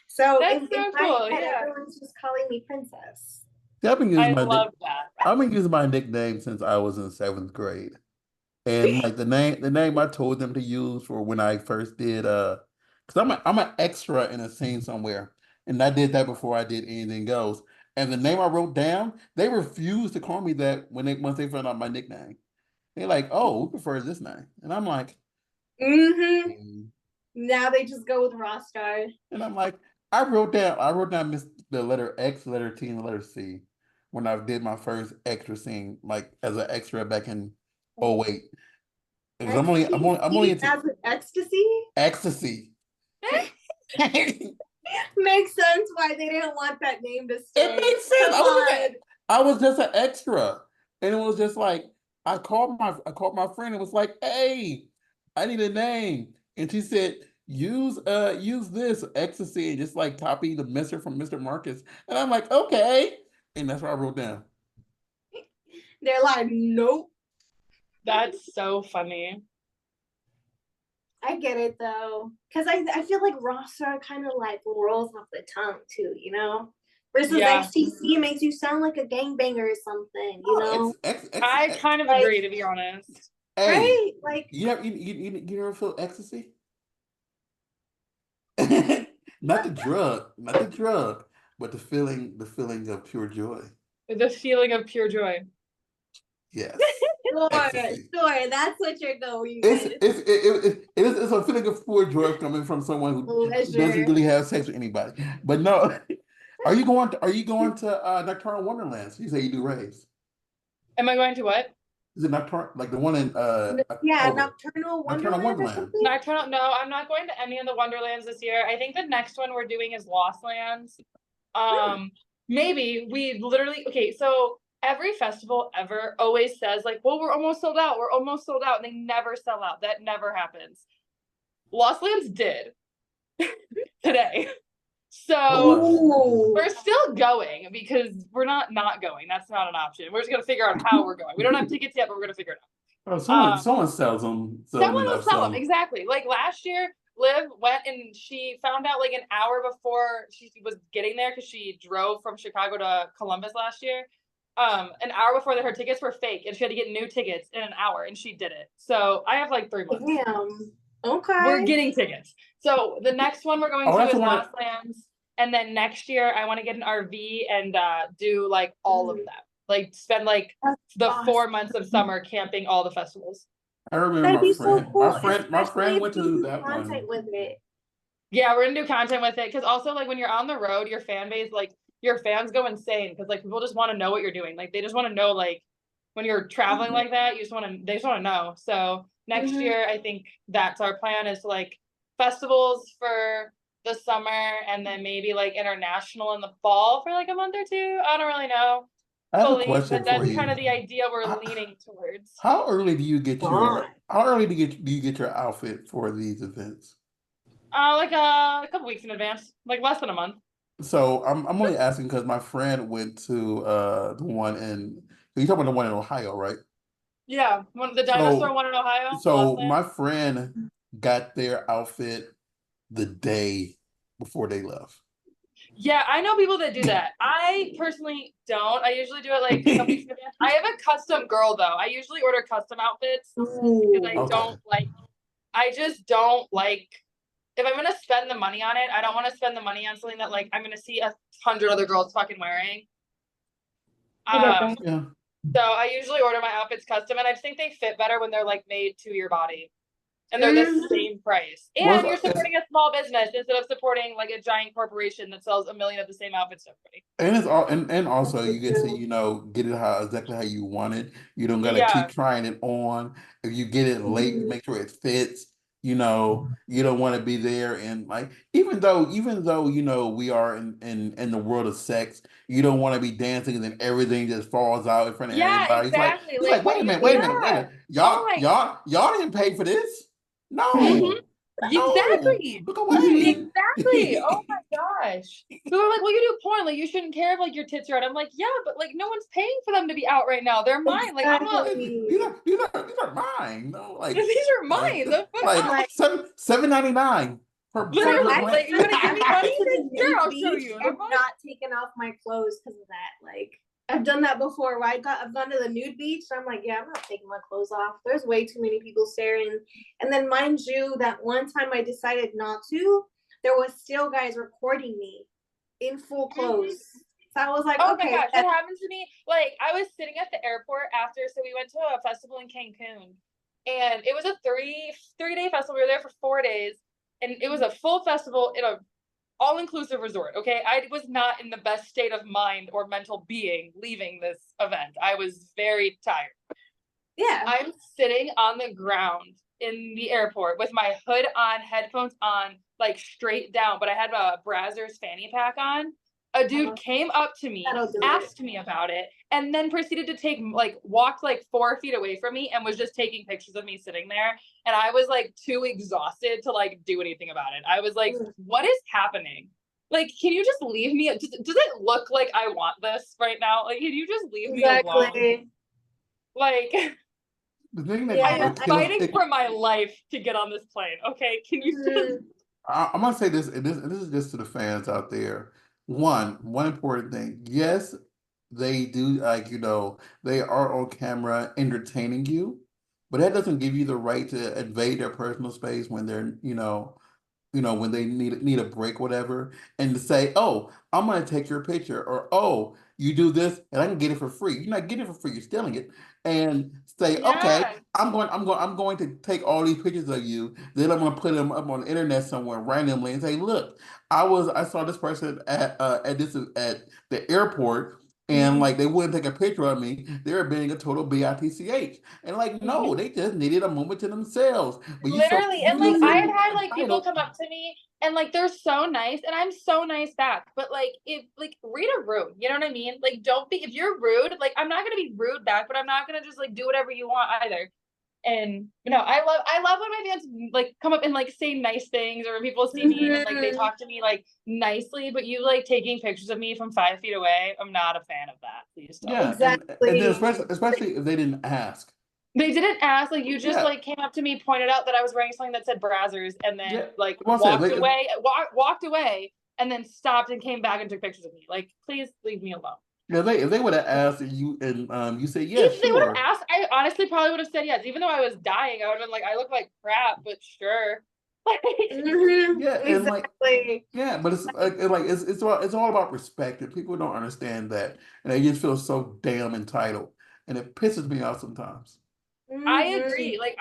So that's so cool. Yeah. Everyone's just calling me princess. I've been I using love that. I've been using my nickname since I was in seventh grade. And like the name I told them to use for when I first did because I'm an extra in a scene somewhere. And I did that before I did anything else. And the name I wrote down, they refused to call me that once they found out my nickname. They're like, oh, we prefer this name. And I'm like, Now they just go with Rostar. And I'm like, I wrote down the letter X, letter T, and the letter C when I did my first extra scene, like as an extra back in 08. Because I'm only into as an ecstasy. ecstasy. Makes sense why they didn't want that name to stay. It makes sense. I was just an extra. And it was just like I called my friend and was like, hey, I need a name. And she said, use this ecstasy and just like copy the Mr. from Mr. Marcus. And I'm like, okay. And that's what I wrote down. They're like, nope. That's so funny. I get it though, because I feel like rockstar kind of like rolls off the tongue too, you know. Versus Yeah. XTC makes you sound like a gangbanger or something, you know. I kind of like- agree, to be honest. Hey, Right? Like, you ever feel ecstasy? Not the drug, but the feeling of pure joy. The feeling of pure joy. Yes. sure, Ecstasy. sure, that's what you're going It's with. it's a feeling of pure joy coming from someone who doesn't Pleasure. really have sex with anybody. But no, are you going to Nocturnal Wonderlands? You say you do raves. Am I going to what? Is it Nocturnal, like the one in Yeah, October? Nocturnal Wonderland or Wonderland. something. Nocturnal? No, I'm not going to any of the Wonderlands this year. I think the next one we're doing is Lost Lands. Maybe we literally, okay, so every festival ever always says like, well, we're almost sold out. We're almost sold out. And they never sell out. That never happens. Lost Lands did today. So Ooh. we're still going because we're not going. That's not an option. We're just going to figure out how we're going. We don't have tickets yet, but we're going to figure it out. Oh, someone sells them. Someone will sell them, exactly. Like last year, Liv went and she found out like an hour before she was getting there because she drove from Chicago to Columbus last year. An hour before that her tickets were fake and she had to get new tickets in an hour and she did it. So I have like 3 months. Damn. Okay. We're getting tickets. So the next one we're going to is Lost Lands. And then next year I want to get an RV and do like all of that. Like spend like the 4 months of summer camping all the festivals. I remember That'd be so cool. my friend went to that content one. with it. Yeah, we're gonna do content with it because also like when you're on the road, your fan base, like your fans go insane because like people just want to know what you're doing. Like they just want to know like when you're traveling like that, they just want to know. So next year, I think that's our plan is to like festivals for the summer and then maybe like international in the fall for like a month or two. I don't really know. I have a question but that's for you. kind of the idea we're leaning towards. How early do you get your outfit for these events? Like a couple weeks in advance, like less than a month. So I'm only asking because my friend went to the one in you talking about the one in Ohio, right? Yeah, the dinosaur one in Ohio. So my friend got their outfit the day before they left. Yeah, I know people that do that. I personally don't. I usually do it like a couple weeks in advance. I have a custom girl though. I usually order custom outfits because I just don't like if I'm gonna spend the money on it, I don't want to spend the money on something that like I'm gonna see 100 other girls fucking wearing. Yeah. So I usually order my outfits custom and I just think they fit better when they're like made to your body. And they're the same price. And you're supporting a small business instead of supporting like a giant corporation that sells 1 million of the same outfits to everybody. And it's all and also you get to, get it exactly how you want it. You don't gotta keep trying it on. If you get it late, make sure it fits. You don't want to be there and like even though we are in the world of sex, you don't want to be dancing and then everything just falls out in front of everybody. Exactly. It's like wait a minute. Y'all didn't pay for this. No. Exactly. Look away. Exactly. Oh my gosh. So they're like, well, you do porn. Like, you shouldn't care if like your tits are out. I'm like, yeah, but like no one's paying for them to be out right now. They're mine. Like I'm not these are mine. No, like these are mine. Like $7.99 per literally. Like, you want to give me money? Sure, I'll show you. I'm not taking off my clothes because of that. Like I've done that before where I've gone to the nude beach. So I'm like, yeah, I'm not taking my clothes off. There's way too many people staring. And then mind you, that one time I decided not to, there was still guys recording me in full clothes. So I was like, oh okay. my gosh, that happened to me. Like I was sitting at the airport after, so we went to a festival in Cancun. And it was a three-day festival. We were there for 4 days. And it was a full festival in a all-inclusive resort. Okay, I was not in the best state of mind or mental being leaving this event. I was very tired. Yeah, I'm sitting on the ground in the airport with my hood on, headphones on, like straight down, but I had a Brazzers fanny pack on, A dude came up to me, asked me about it, and then proceeded to take walked like 4 feet away from me and was just taking pictures of me sitting there. And I was like too exhausted to like do anything about it. I was like, what is happening? Like, can you just leave me? Does it look like I want this right now? Like, can you just leave me alone? Like, The thing that I'm fighting for my life to get on this plane. Okay, can you just? I'm gonna say this, and this is just to the fans out there. One important thing. Yes, they do, like, they are on camera entertaining you, but that doesn't give you the right to invade their personal space when they're, when they need a break, whatever, and to say, "Oh, I'm gonna take your picture," or "Oh, you do this, and I can get it for free." You're not getting it for free; you're stealing it. And say, "Okay, Yeah. I'm going to take all these pictures of you. Then I'm going to put them up on the internet somewhere randomly and say, look, I saw this person at the airport." And like they wouldn't take a picture of me. They were being a total bitch. And like, no, they just needed a moment to themselves. But Literally, and like I had like people entitled. come up to me and like they're so nice, and I'm so nice back. But like, if like read a room, you know what I mean? Like, don't be, if you're rude, like I'm not gonna be rude back, but I'm not gonna just like do whatever you want either. And I love when my fans like come up and like say nice things, or when people see me and like they talk to me like nicely. But you like taking pictures of me from 5 feet away, I'm not a fan of that. Please don't. Yeah, and then especially if they didn't ask. They didn't ask, like you just Yeah. like came up to me, pointed out that I was wearing something that said Brazzers, and then Yeah. like Well, I said, walked away, and then stopped and came back and took pictures of me. Like, please leave me alone. if they would have asked you and you say yeah, If they would have sure. asked, I honestly probably would have said yes. Even though I was dying, I would have been like, I look like crap, but sure. Like, Yeah, and Exactly. but it's all about respect, and people don't understand that, and they just feel so damn entitled, and it pisses me off sometimes. I agree. Like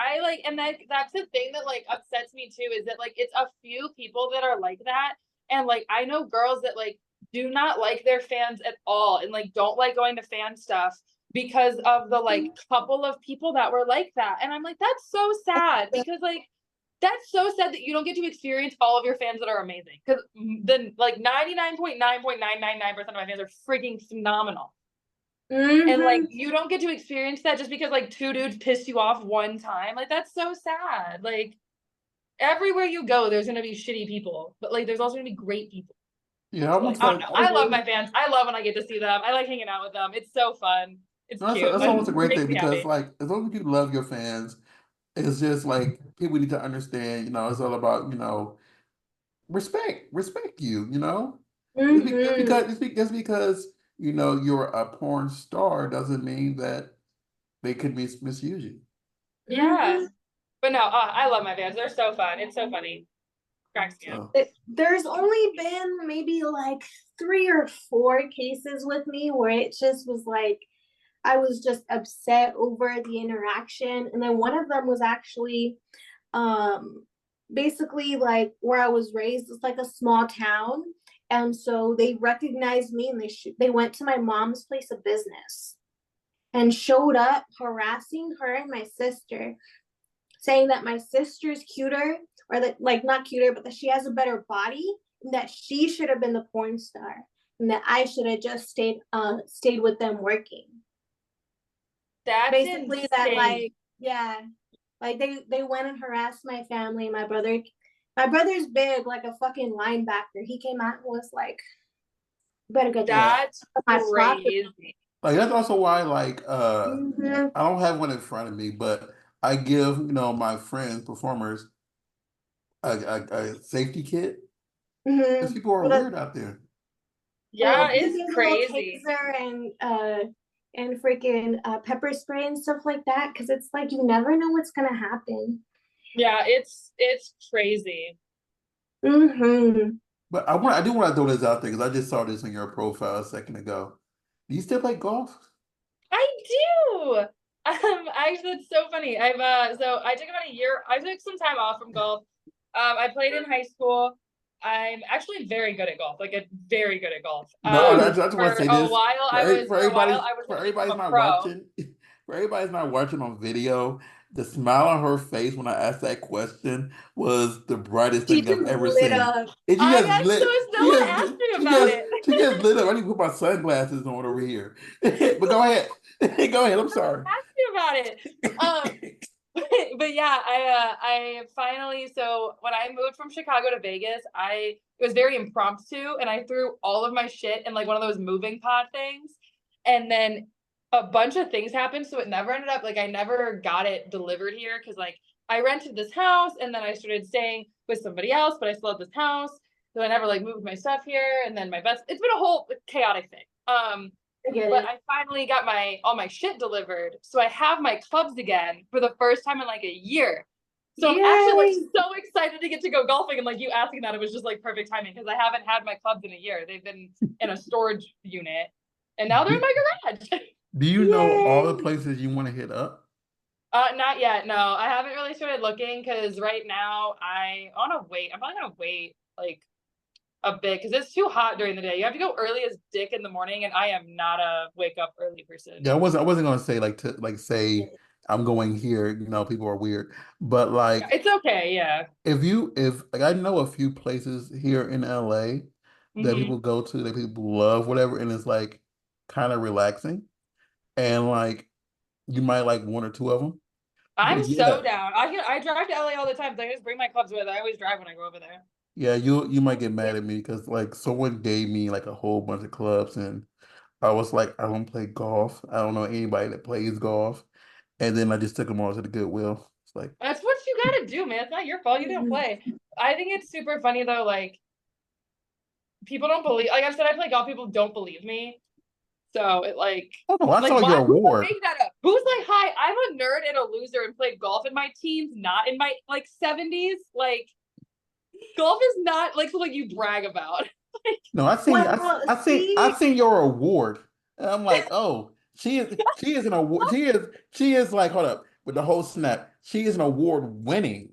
and that's the thing that like upsets me too, is that like it's a few people that are like that. And like I know girls that like do not like their fans at all, and like don't like going to fan stuff because of the like couple of people that were like that. And I'm like, that's so sad, because like that's so sad that you don't get to experience all of your fans that are amazing. Because then like 99.9.999% of my fans are freaking phenomenal. And like you don't get to experience that just because like 2 dudes pissed you off one time. Like, that's so sad. Like, everywhere you go, there's gonna be shitty people, but like there's also gonna be great people. Yeah, So, like, I don't know. I love my fans. I love when I get to see them. I like hanging out with them. It's so fun. It's cute. that's almost a great Makes thing, me because happy. like as long as you love your fans, it's just like people need to understand. It's all about respect you. Just because you're a porn star doesn't mean that they could misuse you. Yeah. But no, I love my fans. They're so fun. It's so funny. Cracks me up. There's only been maybe like 3 or 4 cases with me where it just was like I was just upset over the interaction. And then one of them was actually basically like where I was raised. It's like a small town. And so they recognized me, and they went to my mom's place of business and showed up harassing her and my sister, saying that my sister's cuter, or that like not cuter, but that she has a better body, and that she should have been the porn star, and that I should have just stayed with them working. That's basically insane. That like, yeah, like they went and harassed my family. My brother's big, like a fucking linebacker. He came out and was like, better get that's crazy. Like, that's also why, like, I don't have one in front of me, but I give my friends, performers, a safety kit, because people are weird out there. Yeah, it's crazy. And freaking pepper spray and stuff like that, because it's like you never know what's gonna happen. Yeah, it's crazy. But I do want to throw this out there, because I just saw this on your profile a second ago. Do you still play golf? I do. Actually, it's so funny. So I took about a year. I took some time off from golf. I played in high school. I'm actually very good at golf, like very good at golf. No, that's what I say. For a while, I was for everybody's not pro. watching. For everybody's not watching on video, the smile on her face when I asked that question was the brightest She thing just I've ever lit seen. up. And she just I lit, was still want to ask you about it. she just lit up. I need to put my sunglasses on over here. But go ahead. Go ahead. I'm sorry. Ask you about it. But yeah, I finally, so when I moved from Chicago to Vegas, it was very impromptu, and I threw all of my shit in like one of those moving pod things, and then a bunch of things happened, so it never ended up, like I never got it delivered here because like I rented this house and then I started staying with somebody else, but I still had this house, so I never like moved my stuff here, and then it's been a whole chaotic thing. But I finally got all my shit delivered. So I have my clubs again for the first time in like a year. So I'm actually like so excited to get to go golfing. And like you asking that, it was just like perfect timing because I haven't had my clubs in a year. They've been in a storage unit and now they're in my garage. Do you know all the places you want to hit up? Not yet. No, I haven't really started looking because right now I want to wait. I'm probably gonna wait like a bit because it's too hot during the day. You have to go early as dick in the morning, and I am not a wake up early person. Yeah, I wasn't gonna say like to like say I'm going here, people are weird. But like It's okay. Yeah. if like I know a few places here in LA that Hmm. people go to, that people love, whatever, and it's like kind of relaxing. And like you might like one or two of them. I'm But yeah, so down. I drive to LA all the time, so I just bring my clubs with. I always drive when I go over there. yeah, you might get mad at me because like someone gave me like a whole bunch of clubs and I was like, I don't play golf. I don't know anybody that plays golf. And then I just took them all to the Goodwill. It's like, That's what you gotta do, man. It's not your fault. You didn't play. I think it's super funny though. Like people don't believe. Like I've said, I play golf. People don't believe me. So it oh no, I like saw your why? Who would award. make that up? Who's like, hi, I'm a nerd and a loser and played golf in my teens, not in my like 70s. Like golf is not like something you brag about. No, Well, I see, seen your award. And I'm like, oh, she is an award. She is like, hold up, with the whole snap. She is an award winning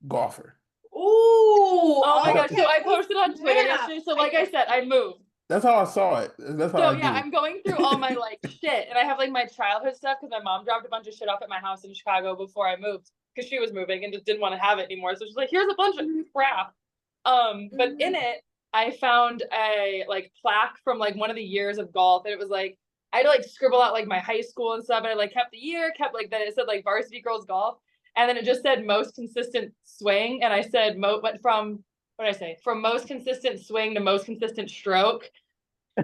golfer. Oh my ooh, gosh. okay, So I posted on Twitter snap. yesterday. So like I said, I moved. That's how I saw it. That's how So I yeah, do. I'm going through all my like shit, and I have like my childhood stuff because my mom dropped a bunch of shit off at my house in Chicago before I moved because she was moving and just didn't want to have it anymore. So she's like, "Here's a bunch of crap." But in it, I found a like plaque from like one of the years of golf, and it was like I had to like scribble out like my high school and stuff, and I like kept the year, kept like that. It said like varsity girls golf, and then it just said most consistent swing, and I said what from what did I say? From most consistent swing to most consistent stroke.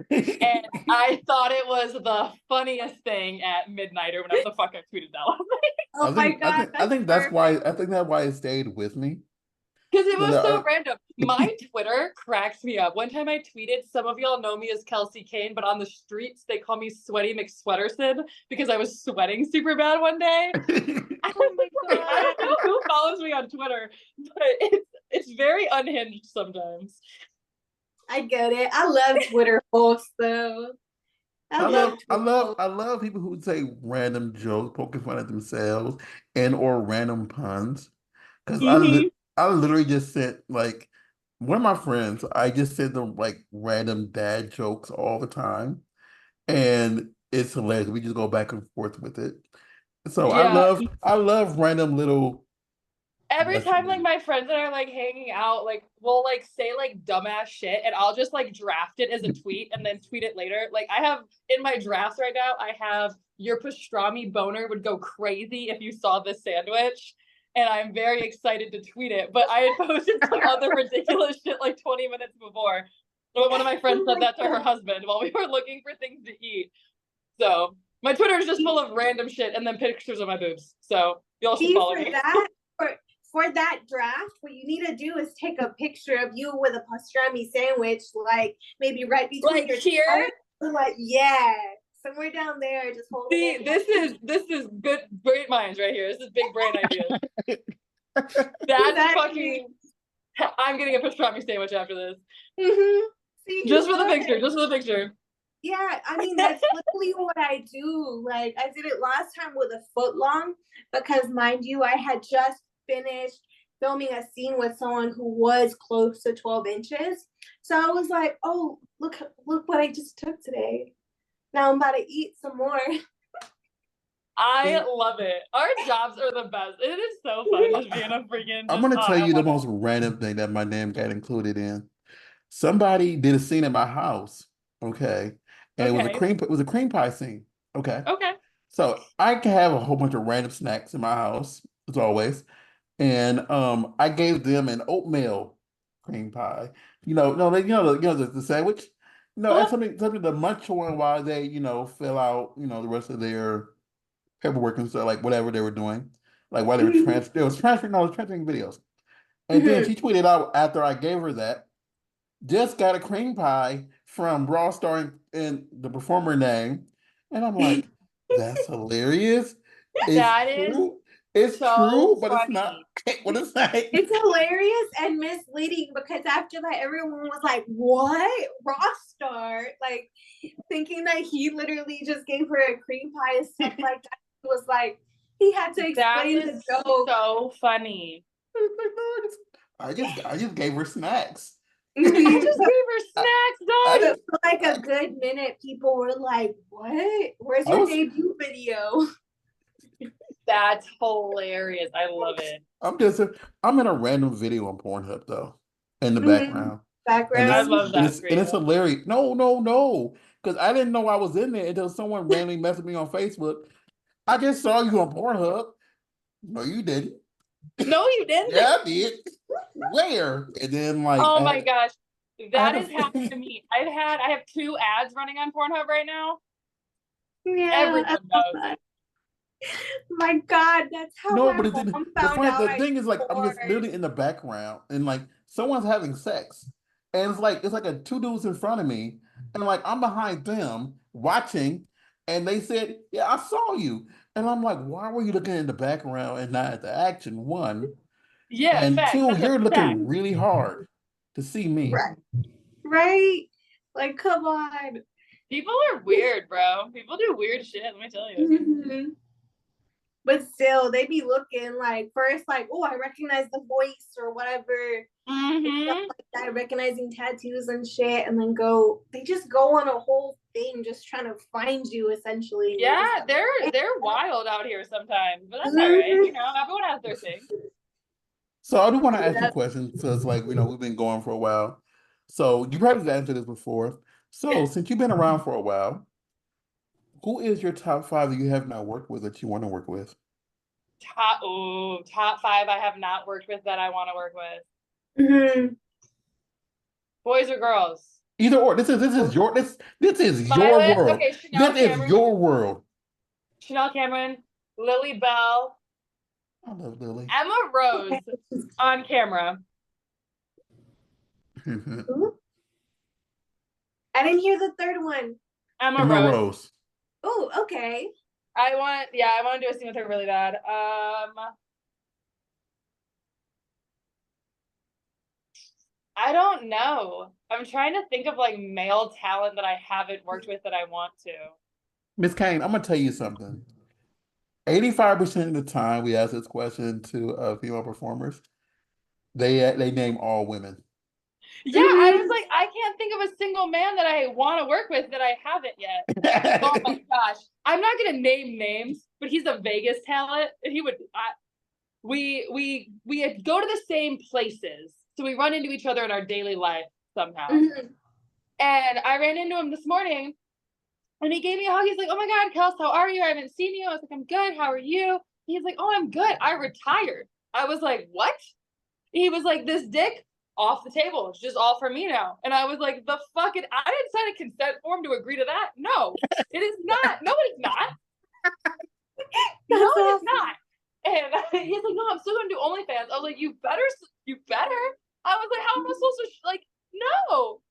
And I thought it was the funniest thing at midnight or whenever the fuck I tweeted that last night. Oh my God, I that's think perfect. that's why it stayed with me. Because it Because was so random. My Twitter cracks me up. One time I tweeted, some of y'all know me as Kelsey Kane, but on the streets they call me Sweaty McSweaterson because I was sweating super bad one day. Oh my I God. don't know who follows me on Twitter, but it's very unhinged sometimes. I get it. I love Twitter posts though. I love Twitter posts. I love people who say random jokes, poking fun at themselves, and or random puns. Because Mm-hmm. I literally just sent like one of my friends, I just send them like random dad jokes all the time. And it's hilarious. We just go back and forth with it. So Yeah. I love random little Every time like messages. my friends and I are like hanging out, like we'll like say like dumbass shit and I'll just like draft it as a tweet and then tweet it later. Like I have in my drafts right now, I have your pastrami boner would go crazy if you saw this sandwich. And I'm very excited to tweet it. But I had posted some other ridiculous shit like 20 minutes before. But one of my friends Oh said my that to her God. husband while we were looking for things to eat. So my Twitter is just full of random shit and then pictures of my boobs. So y'all should See, follow for me. that, for that draft, what you need to do is take a picture of you with a pastrami sandwich, like maybe right between Like your here. like yeah, somewhere down there, just hold See, it. this is good, great minds right here. This is big brain ideas. That's Exactly. fucking. I'm getting a pastrami sandwich after this, See, just you for the should. picture. Just for the picture. Yeah, I mean that's literally what I do. Like I did it last time with a foot long because mind you, I had just finished filming a scene with someone who was close to 12 inches. So I was like, oh, look what I just took today. Now I'm about to eat some more. I love it. Our jobs are the best. It is so fun just being a freaking. I'm Just, gonna tell I you the love most random thing that my name got included in. Somebody did a scene in my house, okay, it. and Okay. it was a cream pie scene, okay. Okay. So I can have a whole bunch of random snacks in my house, as always, and I gave them an oatmeal cream pie. No, the sandwich. And Uh-huh. something to munch on while they fill out the rest of their paperwork and stuff like whatever they were doing, like while they was transferring no, it was transferring videos. And then Mhm. she tweeted out after I gave her that, just got a cream pie from Brawl Star and the performer name. And I'm like, that's hilarious. It's That is true. It's so true, but it's not funny. what it's like. It's hilarious and misleading because after that, everyone was like, "What? Rockstar?" Like thinking that he literally just gave her a cream pie and stuff like that. It was like he had to That explain the is joke. so funny. I just gave her snacks. I just gave her I snacks, dog. just For like a good minute, people were like, "What? Where's I your was debut video?" That's hilarious. I love it. I'm in a random video on Pornhub though, in the Mhm. background. And I it's Background. love that for and it's you. hilarious. No, no, no. Because I didn't know I was in there until someone randomly messaged me on Facebook. I just saw you on Pornhub. No, you didn't. No, you didn't. Yeah, I did. Where? And then like Oh my gosh. I That had has happened to to me. I have 2 ads running on Pornhub right now. Yeah, I Everyone love knows. that. My God, that's how no, my but mom found out the I thing is like I'm porn. just literally in the background and like someone's having sex. And it's like a two dudes in front of me, and like I'm behind them watching, and they said, "Yeah, I saw you." And I'm like, "Why were you looking in the background and not at the action?" One, Yeah, and facts. two, That's a you're fact. looking really hard to see me. Right. Right? Like, come on. People are weird, bro. People do weird shit, let me tell you. Mhm. But still, they be looking like first, like, oh, I recognize the voice or whatever. Stuff Mm-hmm. like that, recognizing tattoos and shit, and then they just go on a whole thing just trying to find you essentially. And Yeah, just, they're wild out here sometimes, but that's all right. Mhm. You know, everyone has their thing. So I do want to ask you Yeah. questions because, like, we've been going for a while. So you probably answered this before. So since you've been around for a while, who is your top five that you have not worked with that you want to work with? Top 5 I have not worked with that I want to work with. Mhm. Boys or girls? Either or. This is My your list. world. Okay, This is your world. Chanel Cameron, Lily Bell, I love Lily. Emma Rose on camera. Ooh, I didn't hear the third one. Emma Emma Rose. Rose. Oh, okay. I want to do a scene with her really bad. I don't know. I'm trying to think of like male talent that I haven't worked with that I want to. Miss Kane, I'm gonna tell you something. 85% of the time we ask this question to female performers, they name all women. Yeah, I was Mhm. like, I can't think of a single man that I want to work with that I haven't yet. Oh my gosh. I'm not gonna name names, but he's a Vegas talent. And he would we go to the same places. So we run into each other in our daily life somehow. Mhm. And I ran into him this morning and he gave me a hug. He's like, "Oh my God, Kels, how are you? I haven't seen you." I was like, "I'm good. How are you?" He's like, "Oh, I'm good. I retired." I was like, "What?" He was like, "This dick off the table. It's just all for me now." And I was like, "The fucking I didn't sign a consent form to agree to that. No, it is not. No, it's not. No, That's it is awesome. not." And he's like, "No, I'm still gonna do OnlyFans." I was like, "You better, you better." I was like, "How am I supposed to like no?"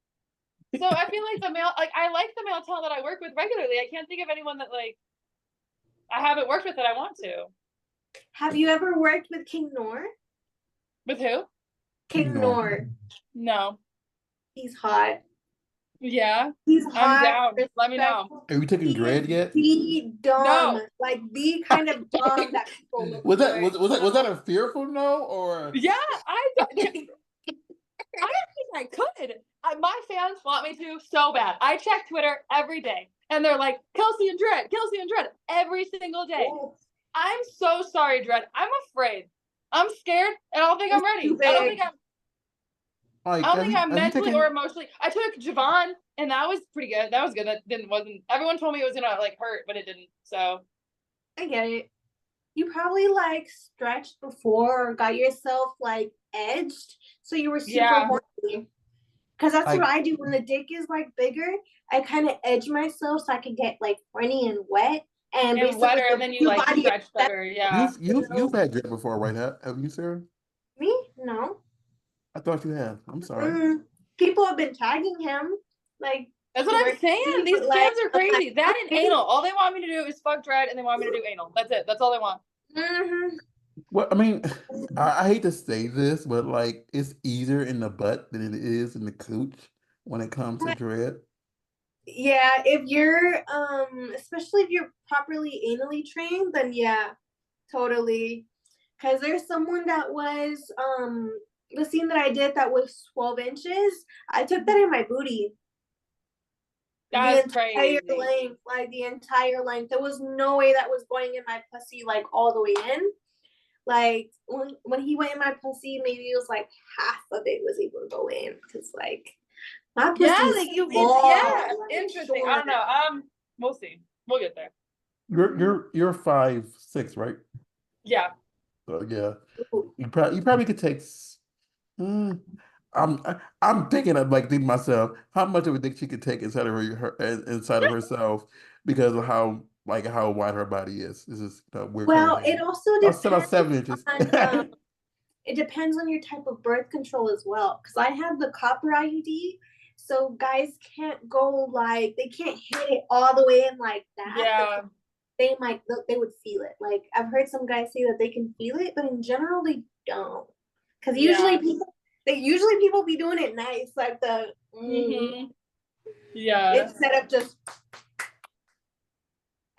So I feel like I like the male talent that I work with regularly. I can't think of anyone that like I haven't worked with that I want to. Have you ever worked with King Nor? With who? King No. Nor. No. He's hot. Yeah. He's I'm hot. down. Let me know. Respectful. Have you taken He dread is yet? the dumb, No. like the kind of dumb that people look Was for. was that a fearful no or Yeah, I don't think I could. my fans want me to so bad. I check Twitter every day, and they're like, Kelsey and Dread, every single day. Oh, I'm so sorry, Dread. I'm afraid. I'm scared, and I don't think I'm ready. I don't think I'm. Like, I don't think I'm have you mentally taken? or emotionally. I took Javon, and that was pretty good. That was good. That wasn't. Everyone told me it was gonna like hurt, but it didn't. So I get it. You probably like stretched before or got yourself like edged, so you were super yeah, horny. Because that's what Like, I do when the dick is like bigger. I kind of edge myself so I can get like horny and wet, and and basically wetter, and then you your like body stretch accepts, better. Yeah. you've you had drip before, right? Have you, Sarah? me. No, I thought you had. I'm sorry. mm, people have been tagging him like That's to what I'm work, saying. These but like fans are I'm like, crazy. That and okay. anal. All they want me to do is fuck Dread, and they want me to do anal. That's it. That's all they want. Mhm. Well, I mean, I hate to say this, but like, it's easier in the butt than it is in the cooch when it comes to dread. Yeah, if you're especially if you're properly anally trained, then yeah, totally. Because there's someone that was the scene that I did that was 12 inches. I took that in my booty. The That's entire crazy. length, like the entire length. There was no way that was going in my pussy like all the way in. Like when he went in my pussy, maybe it was like half of it was able to go in. Cause like my Yeah, pussy's like you. small, Yeah, like interesting. I short. don't know. We'll see. We'll get there. You're 5'6", right? Yeah. So yeah, you probably could take. Mm, I'm thinking of like thinking myself how much of a dick she could take inside of inside of herself because of how like how wide her body is. This is weird Well, crazy. it also I'll say about depends 7 inches. on it depends on your type of birth control as well. Because I have the copper IUD, so guys can't go like they can't hit it all the way in like that. Yeah. They might they would feel it. Like I've heard some guys say that they can feel it, but in general they don't. Because Yeah. usually people be doing it nice, like the Mm-hmm. Yeah. instead of just.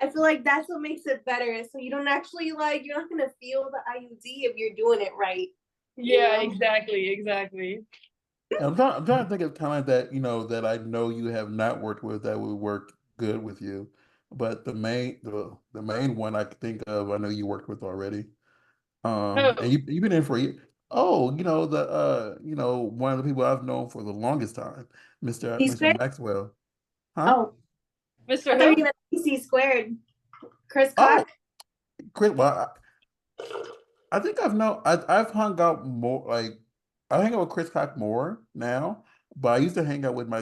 I feel like that's what makes it better. So you don't actually like you're not gonna feel the IUD if you're doing it right. Yeah. You know? Exactly. I'm trying to think of talent that that I know you have not worked with that would work good with you. But the main one I could think of, I know you worked with already. And Oh, you've been in for a year. Oh, the one of the people I've known for the longest time, C Mr. squared. Maxwell. Huh? Oh, Mr. I thought you were Who? gonna say C squared. Chris Oh, Cock. Chris. Well, I think I've hung out more like I hang out with Chris Cock more now, but I used to hang out with my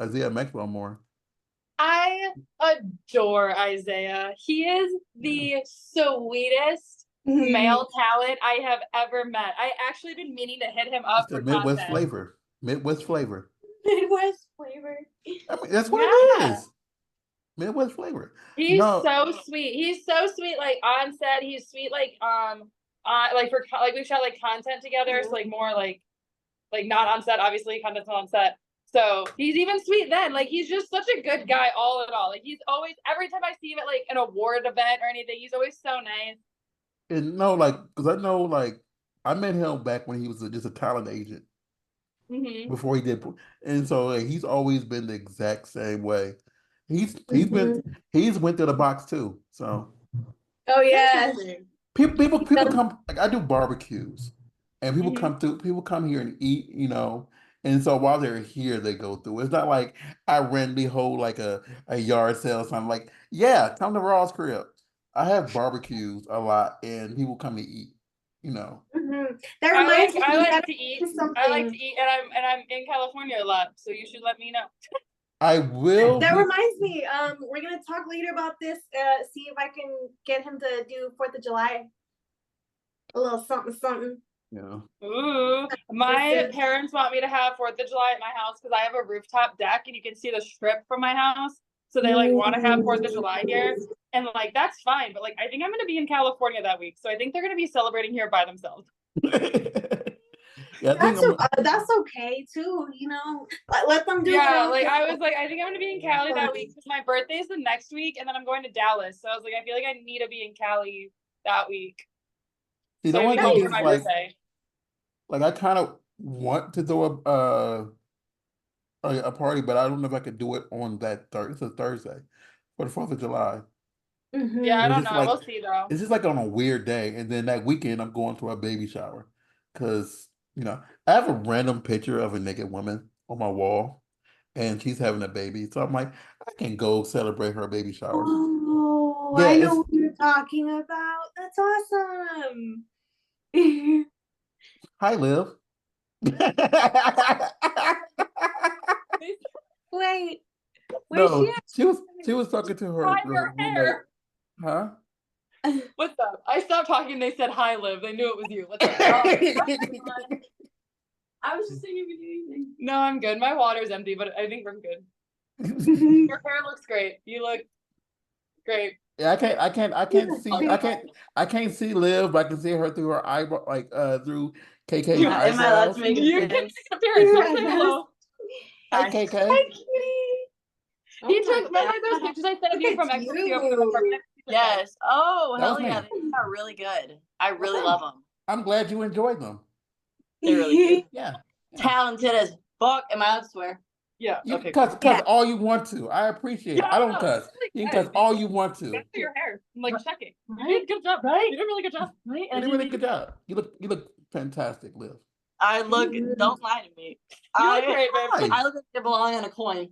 Isaiah Maxwell more. I adore Isaiah. He is Yeah. the sweetest Mhm. male talent I have ever met. I actually been meaning to hit him It's up the for Midwest content. flavor. Midwest flavor. Midwest flavor. I mean, that's what it Yeah. is. Midwest flavor. He's No, so sweet. He's so sweet. Like on set, he's sweet. Like for like we've shot like content together. So like more like not on set. Obviously, content's not on set. So he's even sweet then. Like he's just such a good guy, all in all. Like he's always every time I see him at like an award event or anything, he's always so nice. and no, like, because I know, like, I met him back when he was just a talent agent Hmm. before he did, and so like, he's always been the exact same way. Mhm. He's went to the box too. So Oh yeah. Interesting. people come like I do barbecues, and Hmm. people come here and eat, and so while they're here, they go through. It's not like I randomly hold like a yard sale. So I'm like, yeah, come to Raw's crib. I have barbecues a lot, and people come to eat. You know, Mhm. That reminds me, I you like gotta to eat. do I like to something. eat, and I'm in California a lot, so you should let me know. I will That be. reminds me. We're gonna talk later about this. See if I can get him to do 4th of July. A little something, something. Yeah. Ooh, my parents want me to have 4th of July at my house because I have a rooftop deck and you can see the strip from my house. So they like want to have 4th of July here. And like that's fine, but like I think I'm gonna be in California that week. So I think they're gonna be celebrating here by themselves. Yeah, I think That's okay too. You know, let them do their Yeah, own like thing. I was like, I think I'm gonna be in Cali that week because my birthday is the next week and then I'm going to Dallas. So I was like, I feel like I need to be in Cali that week. see So the I only would thing go for is my birthday. like I kind of want to throw a a party, but I don't know if I could do it on that Thursday. It's a Thursday for the 4th of July. Yeah, I It was don't just know. like We'll see though. it's just like on a weird day, and then that weekend I'm going to a baby shower because I have a random picture of a naked woman on my wall, and she's having a baby, so I'm like, I can go celebrate her baby shower. Oh, Yeah, I it's know what you're talking about. That's awesome. hi, Liv. Wait, where's she No, she was talking to her, Hi, your roommate, hair. huh? at? What's up? I stopped talking. They said hi, Liv. They knew it was you. What's up? I was just saying if you need anything. No, I'm good. My water's empty, but I think we're good. Your hair looks great. You look great. Yeah, I can't see Liv, but I can see her through her eyebrow, like through KK's Am I allowed eyebrows. to make You can appearance? take an appearance. You're Come say right. hello. Hi, Hi. KK. Hi, cutie. He Oh my took remember those God. pictures I sent of you Look from at Excelsior from you. the apartment? Yes. Oh, That was hell yeah. me. They are really good. I really love them. I'm glad you enjoyed them. They're really good. Yeah. Yeah. Talented as fuck. Am I allowed to swear? Yeah. You Okay. can cuss Yeah. all you want to. I appreciate it. Yeah, I don't no, cuss. it's really You can good. cuss all you want to. Back to your hair. I'm like checking. You Right? did a good job. Right? You did a really good job. Right? You did a really good job. You look fantastic, Liv. I look. Don't lie to me. You look great, babe. Hi. I look like they belong on a coin.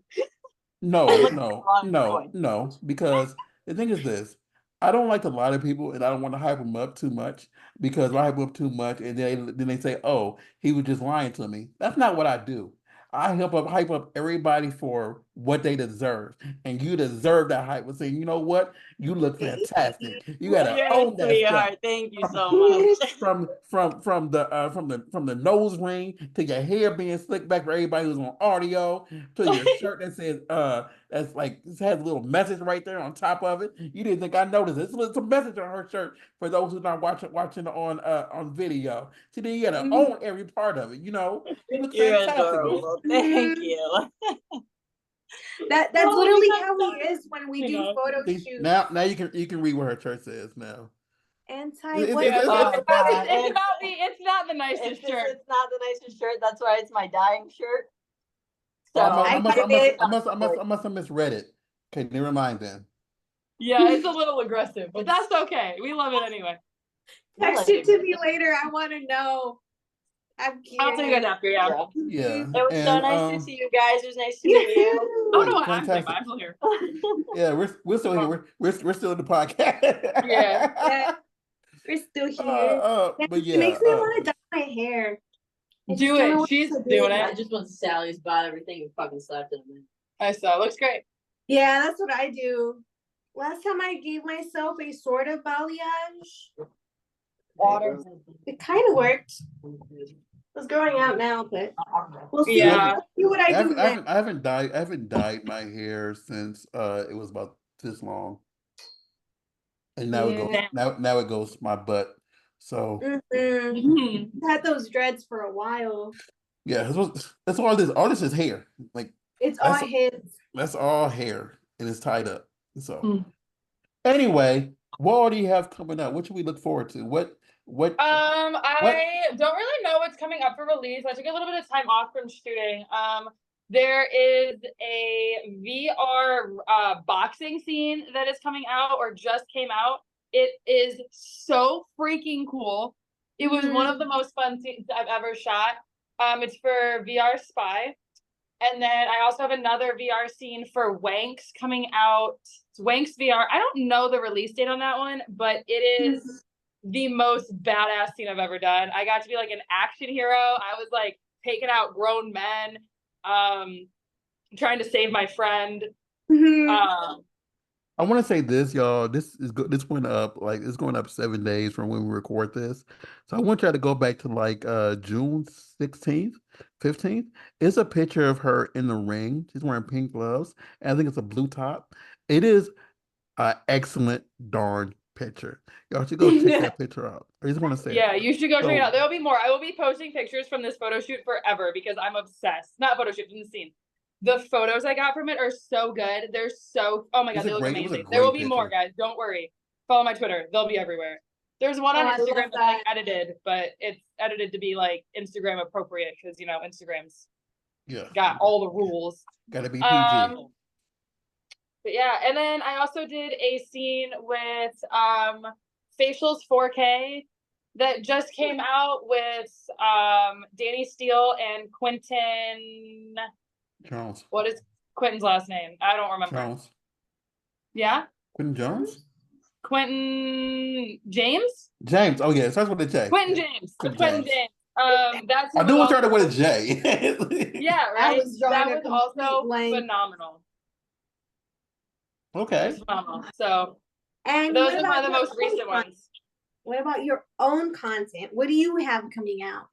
No, I look no, like a no, coin. no, because the thing is this. I don't like to lie to people and I don't want to hype them up too much because if I hype them up too much and then they say, oh, he was just lying to me. That's not what I do. I hype up everybody for what they deserve. And you deserve that hype with saying, you know what? You look fantastic. You gotta You're a own that stuff. sweetheart. Thank you so much. From the nose ring to your hair being slicked back for everybody who's on audio to your shirt that says that's like this has a little message right there on top of it. You didn't think I noticed it. It's a message on her shirt for those who not watching on video. See, then you gotta own every part of it. You look You're fantastic with it. adorable. Thank you. That's No, literally because how that- he is when we you do know. photo See, shoots. now you can read what her shirt says now. Anti It's- what? it's- Oh, it's- God. It's not the nicest shirt. It's not the nicest shirt. That's why it's my dying shirt. So Oh, I get it. I must have misread it. Okay, never mind then. Yeah, it's a little aggressive, but that's okay. We love it anyway. Text it to me later. I want to know. I'm I'll take it curious. after, yeah. Yeah. It was so and, nice to see you guys. It was nice to meet you. Oh Right, no, I'm fantastic. but I'm still here. Yeah, we're still here. We're still in the podcast. Yeah. We're still here. But It yeah. makes me want to dye my hair. I Do just don't know it. what She's to do. doing I it. just went to Sally's, bought everything, and fucking slapped it in. I saw. Looks great. Yeah, that's what I do. Last time I gave myself a sort of balayage. Water. It kind of worked. It's growing out now, but we'll see. Yeah. We'll see what I do next. I haven't dyed my hair since it was about this long. And now Yeah. now it goes to my butt. So Mhm. Had those dreads for a while. yeah, that's all this. All this is hair. Like It's all his. that's all hair. And it's tied up. So Mm. anyway, what all do you have coming up? What should we look forward to? I don't really know what's coming up for release. I took a little bit of time off from shooting. There is a VR boxing scene that is coming out or just came out. It is so freaking cool. It was one of the most fun scenes I've ever shot. It's for VR Spy. And then I also have another VR scene for Wanks coming out. It's Wanks VR. I don't know the release date on that one, but it is the most badass scene I've ever done. I got to be like an action hero. I was like taking out grown men, trying to save my friend. I want to say this, y'all. This went up like it's going up 7 days from when we record this. So I want y'all to go back to like June 16th, 15th. It's a picture of her in the ring. She's wearing pink gloves, and I think it's a blue top. It is an excellent darn picture. Y'all should go check that picture out. I just want to say Yeah, it. you should go check it So- out. There will be more. I will be posting pictures from this photo shoot forever because I'm obsessed. Not photo shoot, from the scene. The photos I got from it are so good. They're so, oh my God, they look amazing. There will be more, guys. Don't worry. Follow my Twitter. They'll be everywhere. There's one on I love Instagram that's like that. edited, but it's edited to be like Instagram appropriate because, Instagram's Yeah, got all the rules. gotta be PG. But yeah, and then I also did a scene with Facials 4K that just came out with Danny Steele and Quentin. Jones. What is Quentin's last name? I don't remember. Jones. Yeah, Quentin Jones? Quentin James. James. Oh yeah, it starts with a J. Quentin James. Quentin Quentin James. James. That's I who knew it was started with a also- J. Yeah, right. was drawing That a was complete also blank. phenomenal. Okay. It's phenomenal. So And those what are one of about the your most recent own ones. What about your own content? What do you have coming out?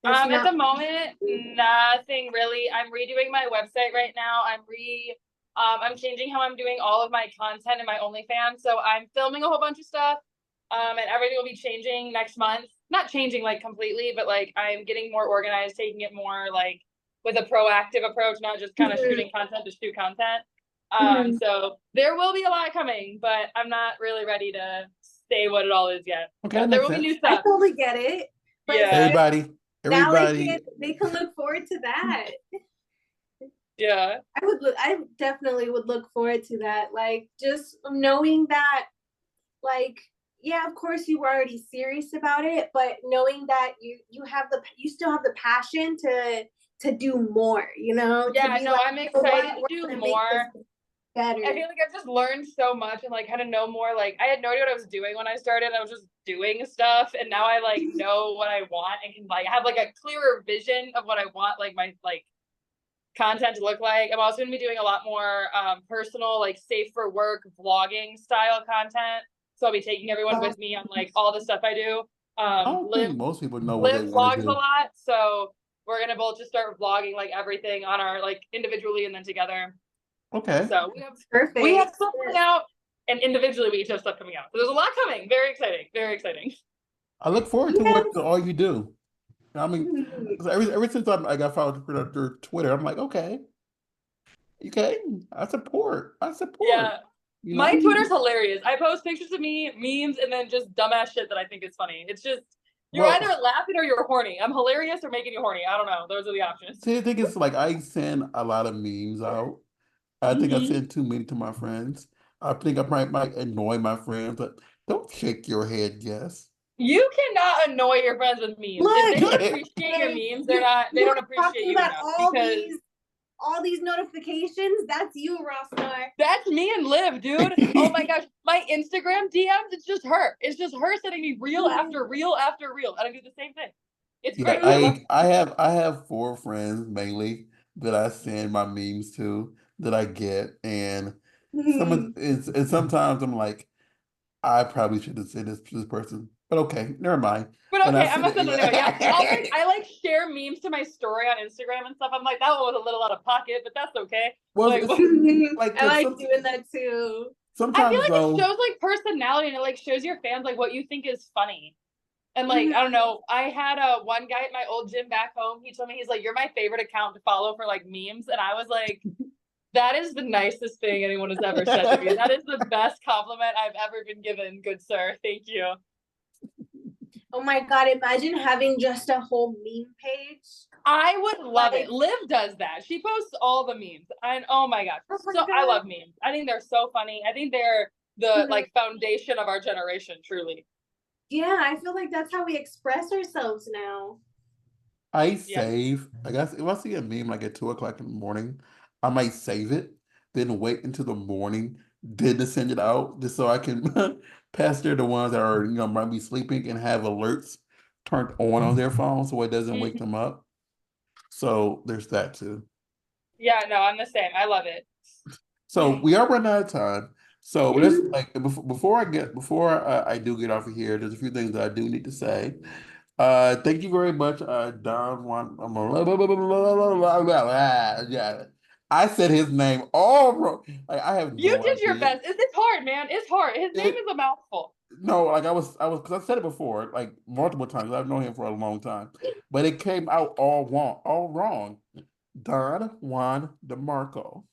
At the moment, nothing really. I'm redoing my website right now. I'm changing how I'm doing all of my content in my OnlyFans. So I'm filming a whole bunch of stuff. And everything will be changing next month. Not changing like completely, but like I'm getting more organized, taking it more like with a proactive approach, not just kind of shooting content to shoot content. So there will be a lot coming, but I'm not really ready to say what it all is yet. Okay, But there will be new I stuff. totally get it. But Yeah. Everybody. now Everybody. they can look forward to that. Yeah. I definitely would look forward to that. Like just knowing that, like, yeah, of course you were already serious about it, but knowing that you still have the passion to do more, you know? Yeah, no, I'm excited to We're do gonna make more. this better. I feel like I've just learned so much and like kind of know more. Like I had no idea what I was doing when I started. I was just doing stuff, and now I like know what I want and can like have like a clearer vision of what I want like my like content to look like. I'm also gonna be doing a lot more personal, like safe for work vlogging style content. So I'll be taking everyone with me on like all the stuff I do. I don't Liv think most people know what they Liv want to vlogs do. a lot, so we're gonna both just start vlogging like everything on our like individually and then together. Okay. So Perfect. we have stuff coming out, and individually we each have stuff coming out. So there's a lot coming. Very exciting. Very exciting. I look forward to what all you do. I mean, ever since I got followed through Twitter, I'm like, okay, I support. Yeah. You My know? Twitter's hilarious. I post pictures of me, memes, and then just dumbass shit that I think is funny. It's just you're Well- either laughing or you're horny. I'm hilarious or making you horny. I don't know. Those are the options. See, I think it's like I send a lot of memes out. I think I send too many to my friends. I think I might annoy my friends, but don't shake your head, yes. You cannot annoy your friends with memes. Look, If they don't appreciate your memes, they don't appreciate you enough. Because all these notifications, that's you, Rossnar. that's me and Liv, dude. Oh my gosh. My Instagram DMs, it's just her. It's just her sending me reel after reel after reel. And I do the same thing. It's Yeah, great. I have 4 friends mainly that I send my memes to that I get, and and sometimes I'm like, I probably should have said this to this person, but okay, never mind. But And okay, I I must send have it known anyway. Yeah, anyway. I like share memes to my story on Instagram and stuff. I'm like, that one was a little out of pocket, but that's okay. Well, Like, it's like I like doing that too. I feel sometimes like though, it shows like personality and it like shows your fans like what you think is funny. And like, I don't know, I had one guy at my old gym back home. He told me, he's like, you're my favorite account to follow for like memes. And I was like, that is the nicest thing anyone has ever said to me. That is the best compliment I've ever been given, good sir. Thank you. Oh my God, imagine having just a whole meme page. I would love it. Liv does that. She posts all the memes. And oh my gosh. Oh my So I God. love memes. I think they're so funny. I think they're the like foundation of our generation, truly. Yeah, I feel like that's how we express ourselves now. I save, I guess if I see a meme like at 2 o'clock in the morning, I might save it, then wait until the morning, then to send it out, just so I can pass there the ones that are, might be sleeping and have alerts turned on their phone so it doesn't wake them up. So there's that too. Yeah, no, I'm the same. I love it. So we are running out of time. So let's like before I do get off of here, there's a few things that I do need to say. Thank you very much, Don Juan. Yeah, I said his name all wrong. Like, I have You no did your idea. best. It's hard, man. It's hard. His name is a mouthful. No, like I was, because I said it before, like multiple times. I've known him for a long time, but it came out all wrong. Don Juan DeMarco.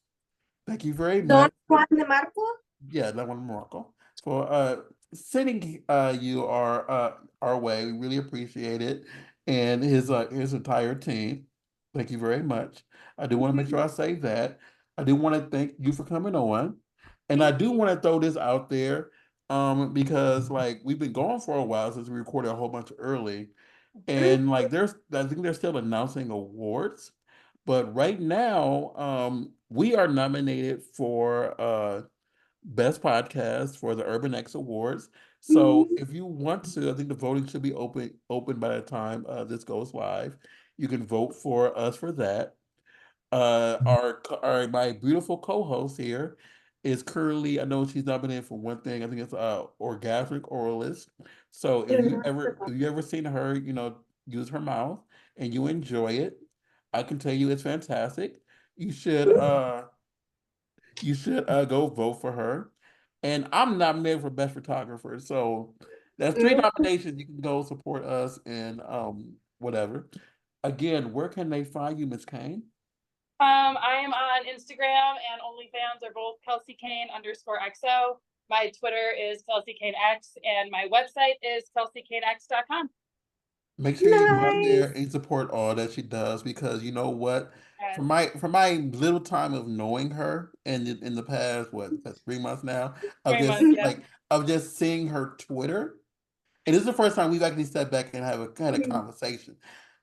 Thank you very Don much. Juan de Marco? Yeah, Don Juan DeMarco for sending you our way. We really appreciate it, and his entire team. Thank you very much. I do want to make sure I say that. I do want to thank you for coming on. And I Thank do you. want to throw this out there because like we've been going for a while since we recorded a whole bunch early. And like I think they're still announcing awards. But right now, we are nominated for Best Podcast for the Urban X Awards. So Mhm. if you want to, I think the voting should be open by the time this goes live. You can vote for us for that. Our my beautiful co-host here is currently, I know she's nominated for one thing. I think it's orgasmic oralist. So if you ever seen her, use her mouth and you enjoy it, I can tell you it's fantastic. You should uh you should go vote for her. And I'm nominated for best photographer. So that's three nominations. You can go support us and whatever. Again, where can they find you, Miss Kane? I am on Instagram and OnlyFans are both Kelsey Kane _XO. My Twitter is Kelsey Kane X, and my website is kelseykanex.com. Make sure you go out there Nice. and support all that she does because you know what? And From my little time of knowing her and in the past, what, that's 3 months now, of very just much, yeah. like of just seeing her Twitter. And this is the first time we've actually sat back and have a kind of conversation.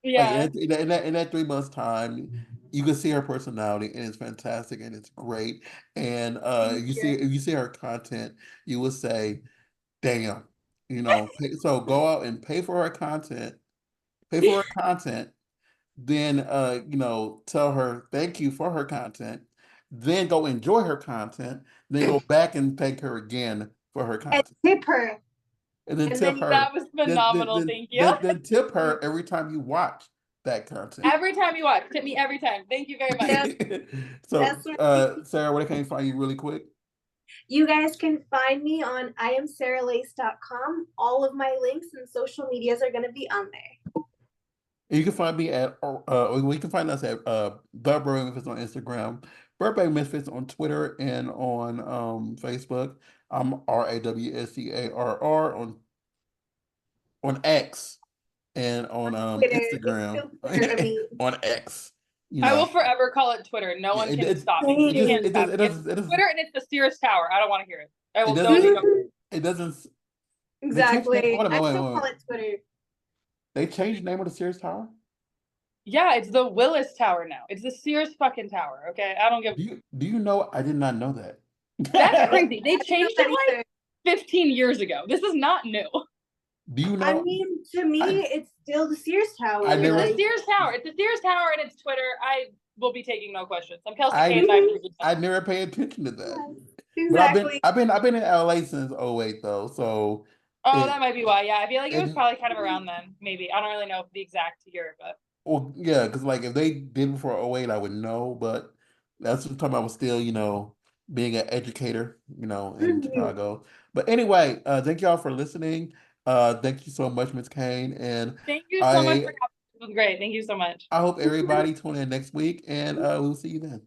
Like Yeah. in that 3 months time, you can see her personality and it's fantastic and it's great. And Thank you. if you see her content, you will say, damn, so go out and pay for her content, then tell her thank you for her content, then go enjoy her content, then go back and thank her again for her And content. tip her. And then And then tip you her. That was phenomenal. Thank you. Then tip her every time you watch that content. Every time you watch, tip me every time. Thank you very much. yeah, So, that's right. Sarah, where can I find you really quick? You guys can find me on iamsarahLace.com. All of my links and social medias are going to be on there. And you can find me at, you can find us at The Burbank Misfits on Instagram, Burbank Misfits on Twitter, and on Facebook. I'm RAWSCARR on X and on Twitter. It's Instagram still Twitter to me. on X. I will forever call it Twitter. No one can stop me. It You just can't it stop does it me. It's doesn't it doesn't Twitter and it's the Sears Tower. I don't want to hear it. I will it go doesn't to it doesn't they changed the name. Exactly. Hold on, I wait, still wait, call wait. it Twitter. They changed the name of the Sears Tower? Yeah, it's the Willis Tower now. It's the Sears fucking tower. Okay, I don't give. Do you know? I did not know that. That's crazy. They I didn't know changed that it like either. 15 years ago. This is not new. Do you I know? mean, to me, I it's still the Sears Tower. I never- It's the Like, Sears Tower. It's the Sears Tower and it's Twitter. I will be taking no questions. I'm Kelsey I Kane. I never pay attention to that. yes, But exactly. I've been in LA since '08 though, so Oh, it, that might be why. Yeah, I feel like it was it probably kind of around then. Maybe I don't really know the exact year, but well yeah, because like if they did before '08, I would know, but that's the time I was still, being an educator, in Mhm. Chicago. But anyway, thank y'all for listening. Thank you so much, Miss Kane. And thank you so much I for having me. It was great. Thank you so much. I hope everybody tune in next week and we'll see you then.